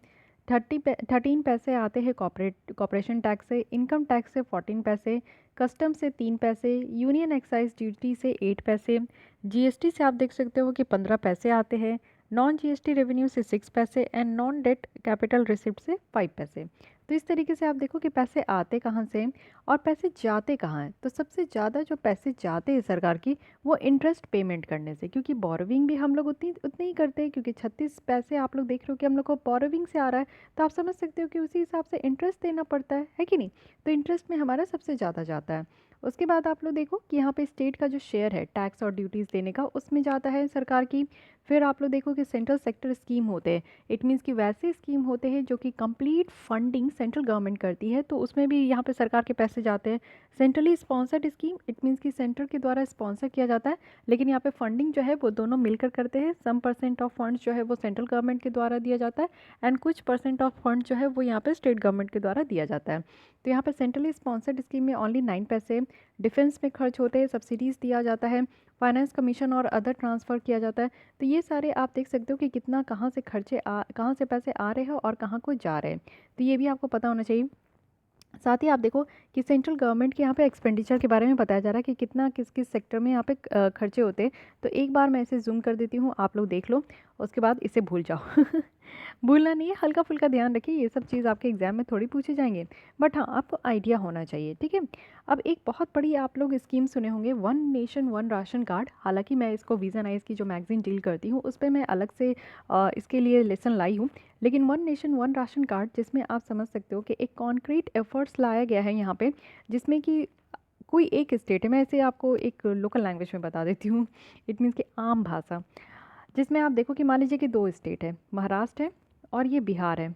A: 13 पैसे आते हैं कॉर्पोरेशन टैक्स से, इनकम टैक्स से 14 पैसे, कस्टम से 3 पैसे, यूनियन एक्साइज ड्यूटी से 8 पैसे, GST से आप देख सकते हो कि 15 पैसे आते हैं, नॉन GST रेवेन्यू से 6 पैसे and non debt capital receipt से 5 पैसे। तो इस तरीके से आप देखो कि पैसे आते कहाँ से हैं और पैसे जाते कहाँ हैं। तो सबसे ज़्यादा जो पैसे जाते हैं सरकार की, वो इंटरेस्ट पेमेंट करने से, क्योंकि बोरोविंग भी हम लोग उतनी उतने ही करते हैं, क्योंकि 36 पैसे आप लोग देख रहे हो कि हम लोग को बोरोविंग से आ रहा है। तो आप समझ सकते हो कि उसी हिसाब से इंटरेस्ट देना पड़ता है कि नहीं। तो इंटरेस्ट में हमारा सबसे ज़्यादा जाता है। उसके बाद आप लोग देखो कि यहाँ पे स्टेट का जो शेयर है टैक्स और ड्यूटीज़ देने का, उसमें जाता है सरकार की। फिर आप लोग देखो कि सेंट्रल सेक्टर स्कीम होते हैं, इट मीन्स कि वैसे स्कीम होते हैं जो कि कंप्लीट फंडिंग सेंट्रल गवर्नमेंट करती है, तो उसमें भी यहाँ पे सरकार के पैसे जाते हैं। Centrally sponsored scheme, it means कि सेंटर के द्वारा स्पॉन्सर किया जाता है, लेकिन यहाँ पे फंडिंग जो है वो दोनों मिलकर करते हैं। सम परसेंट ऑफ फंड्स जो है वो सेंट्रल गवर्नमेंट के द्वारा दिया जाता है एंड कुछ परसेंट ऑफ फंड जो है वो यहाँ पे स्टेट गवर्नमेंट के द्वारा दिया जाता है। तो यहाँ पे सेंट्रली स्पॉन्सर्ड स्कीम में ओनली 9 पैसे डिफेंस में खर्च होते हैं, सब्सिडीज़ दिया जाता है, फाइनेंस कमीशन और अदर ट्रांसफ़र किया जाता है। तो ये सारे आप देख सकते हो कि कितना कहाँ से पैसे आ रहे हैं और कहाँ को जा रहे हैं। तो ये भी आपको पता होना चाहिए। साथ ही आप देखो कि सेंट्रल गवर्नमेंट के यहाँ पे एक्सपेंडिचर के बारे में बताया जा रहा है कि कितना किस किस सेक्टर में यहाँ पे खर्चे होते हैं। तो एक बार मैं इसे जूम कर देती हूँ, आप लोग देख लो, उसके बाद इसे भूल जाओ। भूलना नहीं है, हल्का फुल्का ध्यान रखिए, ये सब चीज़ आपके एग्जाम में थोड़ी पूछे जाएंगे, बट हाँ आपको आइडिया होना चाहिए, ठीक है। अब एक बहुत बड़ी आप लोग स्कीम सुने होंगे, one nation one ration card. हालांकि मैं इसको विजन आइज की जो मैगजीन डील करती हूँ उस पर मैं अलग से इसके लिए लेसन लाई हूँ, लेकिन one nation one ration card जिसमें आप समझ सकते हो कि एक कॉन्क्रीट एफर्ट्स लाया गया है यहाँ पे, जिसमें कि कोई एक स्टेट है, मैं इसे आपको एक लोकल लैंग्वेज में बता देती हूँ, इट मीन्स कि आम भाषा, जिसमें आप देखो कि मान लीजिए कि दो स्टेट है, महाराष्ट्र है और ये बिहार है।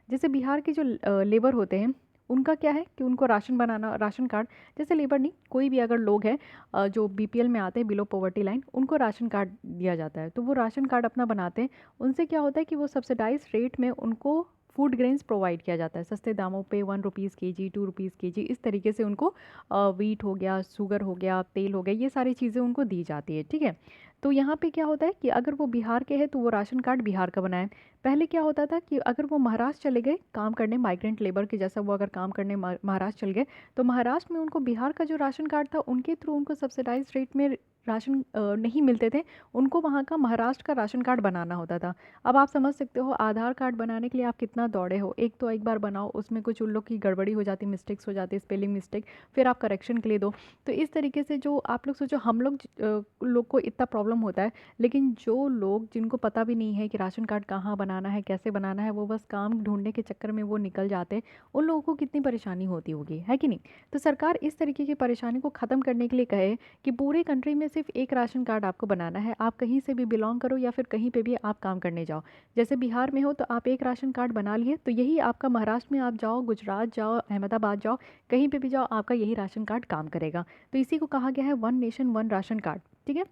A: जैसे बिहार के जो लेबर होते हैं उनका क्या है कि उनको राशन बनाना, राशन कार्ड, जैसे लेबर नहीं, कोई भी अगर लोग हैं जो बीपीएल में आते हैं, बिलो पॉवर्टी लाइन, उनको राशन कार्ड दिया जाता है। तो वो राशन कार्ड अपना बनाते हैं, उनसे क्या होता है कि वो सब्सिडाइज रेट में उनको फूड ग्रेन्स प्रोवाइड किया जाता है सस्ते दामों पे, 1 रुपीज़ केजी, 2 रुपीज़ केजी, इस तरीके से उनको वीट हो गया, शुगर हो गया, तेल हो गया, ये सारी चीज़ें उनको दी जाती है, ठीक है। तो यहाँ पे क्या होता है कि अगर वो बिहार के हैं तो वो राशन कार्ड बिहार का बनाए। पहले क्या होता था कि अगर वो महाराष्ट्र चले गए काम करने, माइग्रेंट लेबर के जैसा वो अगर काम करने महाराष्ट्र चल गए, तो महाराष्ट्र में उनको बिहार का जो राशन कार्ड था उनके थ्रू उनको सब्सिडाइज रेट में राशन नहीं मिलते थे, उनको वहाँ का महाराष्ट्र का राशन कार्ड बनाना होता था। अब आप समझ सकते हो आधार कार्ड बनाने के लिए आप कितना दौड़े हो, एक तो एक बार बनाओ, उसमें कुछ उन लोग की गड़बड़ी हो जाती, मिस्टेक्स हो जाती, स्पेलिंग मिस्टेक, फिर आप करेक्शन के लिए दो। तो इस तरीके से जो आप लोग सोचो, हम लोग को इतना प्रॉब्लम होता है, लेकिन जो लोग जिनको पता भी नहीं है कि राशन कार्ड कहाँ बनाना है, कैसे बनाना है, वो बस काम ढूंढने के चक्कर में वो निकल जाते हैं, उन लोगों को कितनी परेशानी होती होगी, है कि नहीं। तो सरकार इस तरीके की परेशानी को ख़त्म करने के लिए कहे कि पूरे कंट्री में सिर्फ एक राशन कार्ड आपको बनाना है, आप कहीं से भी बिलोंग करो या फिर कहीं पे भी आप काम करने जाओ, जैसे बिहार में हो तो आप एक राशन कार्ड बना लिए, तो यही आपका महाराष्ट्र में आप जाओ, गुजरात जाओ, अहमदाबाद जाओ, कहीं पे भी जाओ, आपका यही राशन कार्ड काम करेगा। तो इसी को कहा गया है one nation one ration card, ठीक है।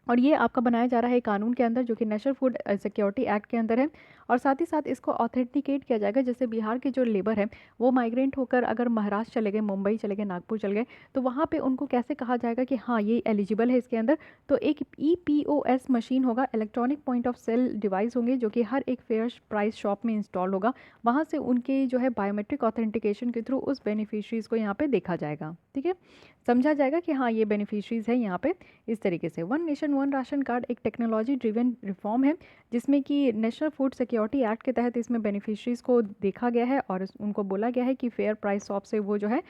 A: और ये आपका बनाया जा रहा है कानून के अंदर, जो कि नेशनल फूड सिक्योरिटी एक्ट के अंदर है। और साथ ही साथ इसको ऑथेंटिकेट किया जाएगा, जैसे बिहार के जो लेबर है वो माइग्रेंट होकर अगर महाराष्ट्र चले गए, मुंबई चले गए, नागपुर चले गए, तो वहाँ पे उनको कैसे कहा जाएगा कि हाँ ये एलिजिबल है इसके अंदर। तो एक EPOS मशीन होगा, electronic point of sale device होंगे, जो कि हर एक फेयर प्राइस शॉप में इंस्टॉल होगा। वहाँ से उनके जो है बायोमेट्रिक ऑथेंटिकेशन के थ्रू उस बेनिफिशरीज़ को यहाँ पे देखा जाएगा, ठीक है, समझा जाएगा कि हाँ ये बेनिफिशरीज़ है यहाँ पे। इस तरीके से one nation one ration card एक टेक्नोलॉजी ड्रिवन रिफॉर्म है, जिसमें कि नेशनल फूड सिक्योरिटी एक्ट के तहत इसमें बेनिफिशरीज़ को देखा गया है और उनको बोला गया है कि फेयर प्राइस शॉप से वो जो है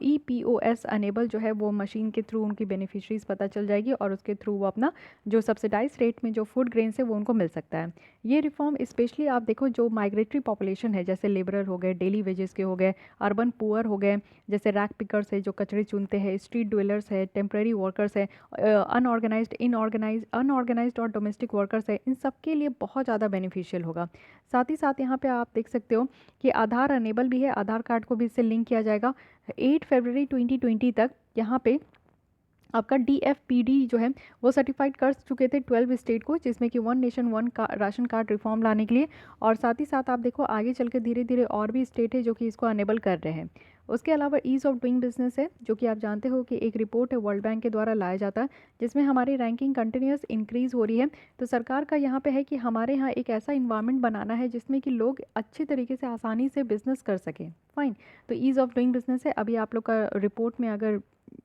A: EPOS अनेबल जो है वो मशीन के थ्रू उनकी बेनिफिशरीज़ पता चल जाएगी और उसके थ्रू वो अपना जो सब्सिडाइज रेट में जो फूड ग्रेन्स है वो उनको मिल सकता है। ये रिफॉर्म स्पेशली आप देखो जो माइग्रेटरी पॉपुलेशन है, जैसे लेबरर हो गए, डेली वेजेस के हो गए, अर्बन पुअर हो गए, जैसे रैक पिकर्स है जो कचरे चुनते हैं, स्ट्रीट डवेलर्स है, टेम्प्रेरी वर्कर्स है, अनऑर्गेनाइज्ड और डोमेस्टिक वर्कर्स है, इन सब के लिए बहुत ज़्यादा बेनिफिशियल होगा। साथ ही साथ यहाँ पे आप देख सकते हो कि आधार अनेबल भी है, आधार कार्ड को भी इससे लिंक किया जाएगा। 8 फरवरी 2020 तक यहाँ पे आपका DFPD जो है वो सर्टिफाइड कर चुके थे 12 स्टेट को, जिसमें कि वन नेशन वन का राशन कार्ड रिफॉर्म लाने के लिए। और साथ ही साथ आप देखो आगे चल के धीरे धीरे और भी स्टेट है जो कि इसको अनेबल कर रहे हैं। उसके अलावा ईज़ ऑफ डूइंग बिजनेस है, जो कि आप जानते हो कि एक रिपोर्ट है वर्ल्ड बैंक के द्वारा लाया जाता है, जिसमें हमारी रैंकिंग कंटिन्यूस इंक्रीज़ हो रही है। तो सरकार का यहाँ पे है कि हमारे यहाँ एक ऐसा इन्वायरमेंट बनाना है जिसमें कि लोग अच्छे तरीके से आसानी से बिजनेस कर सकें। फाइन, तो ईज़ ऑफ डूइंग बिजनेस है। अभी आप लोग का रिपोर्ट में अगर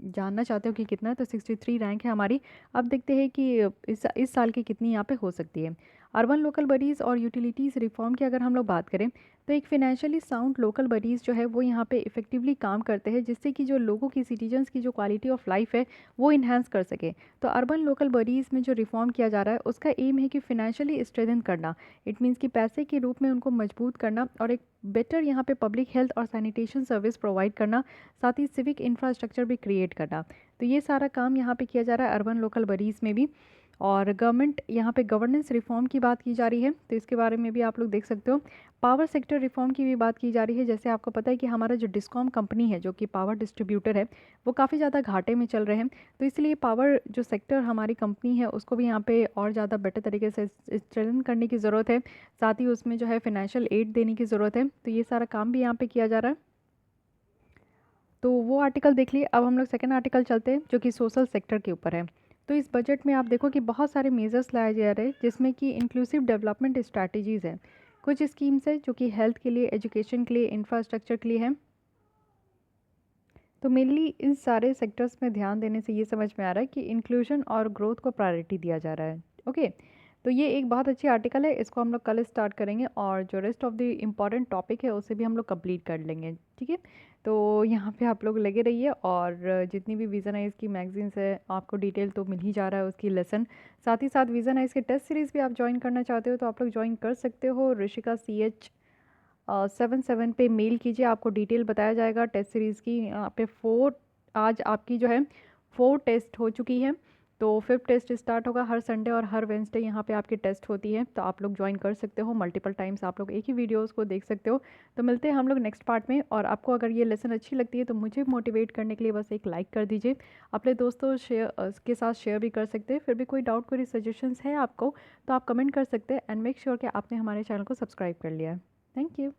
A: जानना चाहते हो कि कितना है, तो 63 रैंक है हमारी। अब देखते हैं कि इस साल की कितनी यहाँ पे हो सकती है। अर्बन लोकल बडीज़ और यूटिलिटीज़ रिफॉर्म की अगर हम लोग बात करें तो एक फिनेंशियली साउंड लोकल बडीज़ जो है वो यहाँ पे इफेक्टिवली काम करते हैं, जिससे कि जो लोगों की, सिटीजन्स की जो क्वालिटी ऑफ लाइफ है वो इन्हांस कर सके। तो अर्बन लोकल बडीज़ में जो रिफॉर्म किया जा रहा है उसका एम है कि फिनेंशियली स्ट्रेंथन करना, इट मीन्स कि पैसे के रूप में उनको मजबूत करना और एक बेटर यहाँ पे पब्लिक हेल्थ और सैनिटेशन सर्विस प्रोवाइड करना, साथ ही सिविक इंफ्रास्ट्रक्चर भी क्रिएट करना। तो ये सारा काम यहाँ पे किया जा रहा है अर्बन लोकल बडीज़ में भी। और गवर्नमेंट यहाँ पे गवर्नेंस रिफॉर्म की बात की जा रही है, तो इसके बारे में भी आप लोग देख सकते हो। पावर सेक्टर रिफॉर्म की भी बात की जा रही है। जैसे आपको पता है कि हमारा जो डिस्कॉम कंपनी है, जो कि पावर डिस्ट्रीब्यूटर है, वो काफ़ी ज़्यादा घाटे में चल रहे हैं। तो इसलिए पावर जो सेक्टर हमारी कंपनी है उसको भी यहाँ पे और ज़्यादा बेटर तरीके से स्ट्रेंथन करने की ज़रूरत है, साथ ही उसमें जो है फिनेंशियल एड देने की ज़रूरत है। तो ये सारा काम भी यहाँ पे किया जा रहा है। तो वो आर्टिकल देख लिए। अब हम लोग सेकेंड आर्टिकल चलते हैं जो कि सोशल सेक्टर के ऊपर है। तो इस बजट में आप देखो कि बहुत सारे मेजर्स लाए जा रहे हैं, जिसमें कि इंक्लूसिव डेवलपमेंट स्ट्रैटेजीज़ हैं। कुछ स्कीम्स है जो कि हेल्थ के लिए, एजुकेशन के लिए, इंफ्रास्ट्रक्चर के लिए है। तो मेनली इन सारे सेक्टर्स में ध्यान देने से ये समझ में आ रहा है कि इंक्लूजन और ग्रोथ को प्रायोरिटी दिया जा रहा है। ओके, तो ये एक बहुत अच्छी आर्टिकल है, इसको हम लोग कल स्टार्ट करेंगे और जो rest of the important topic है उसे भी हम लोग कंप्लीट कर लेंगे। ठीक है, तो यहाँ पे आप लोग लगे रहिए। और जितनी भी विज़न है इसकी मैगजीन्स है, आपको डिटेल तो मिल ही जा रहा है उसकी लेसन। साथ ही साथ विज़न है इसके टेस्ट सीरीज़ भी आप ज्वाइन करना चाहते हो तो आप लोग ज्वाइन कर सकते हो। ऋषिका CH 77 पे मेल कीजिए, आपको डिटेल बताया जाएगा टेस्ट सीरीज़ की। यहाँ पे 4 आज आपकी जो है 4 टेस्ट हो चुकी है, तो 5th टेस्ट स्टार्ट होगा। हर संडे और हर वेंसडे यहाँ पे आपकी टेस्ट होती है, तो आप लोग ज्वाइन कर सकते हो। मल्टीपल टाइम्स आप लोग एक ही वीडियोस को देख सकते हो। तो मिलते हैं हम लोग नेक्स्ट पार्ट में। और आपको अगर ये लेसन अच्छी लगती है तो मुझे मोटिवेट करने के लिए बस एक लाइक कर दीजिए। अपने दोस्तों के साथ शेयर भी कर सकते हैं। फिर भी कोई डाउट, कोई सजेशंस है आपको तो आप कमेंट कर सकते हैं। एंड मेक श्योर कि आपने हमारे चैनल को सब्सक्राइब कर लिया है। Thank you.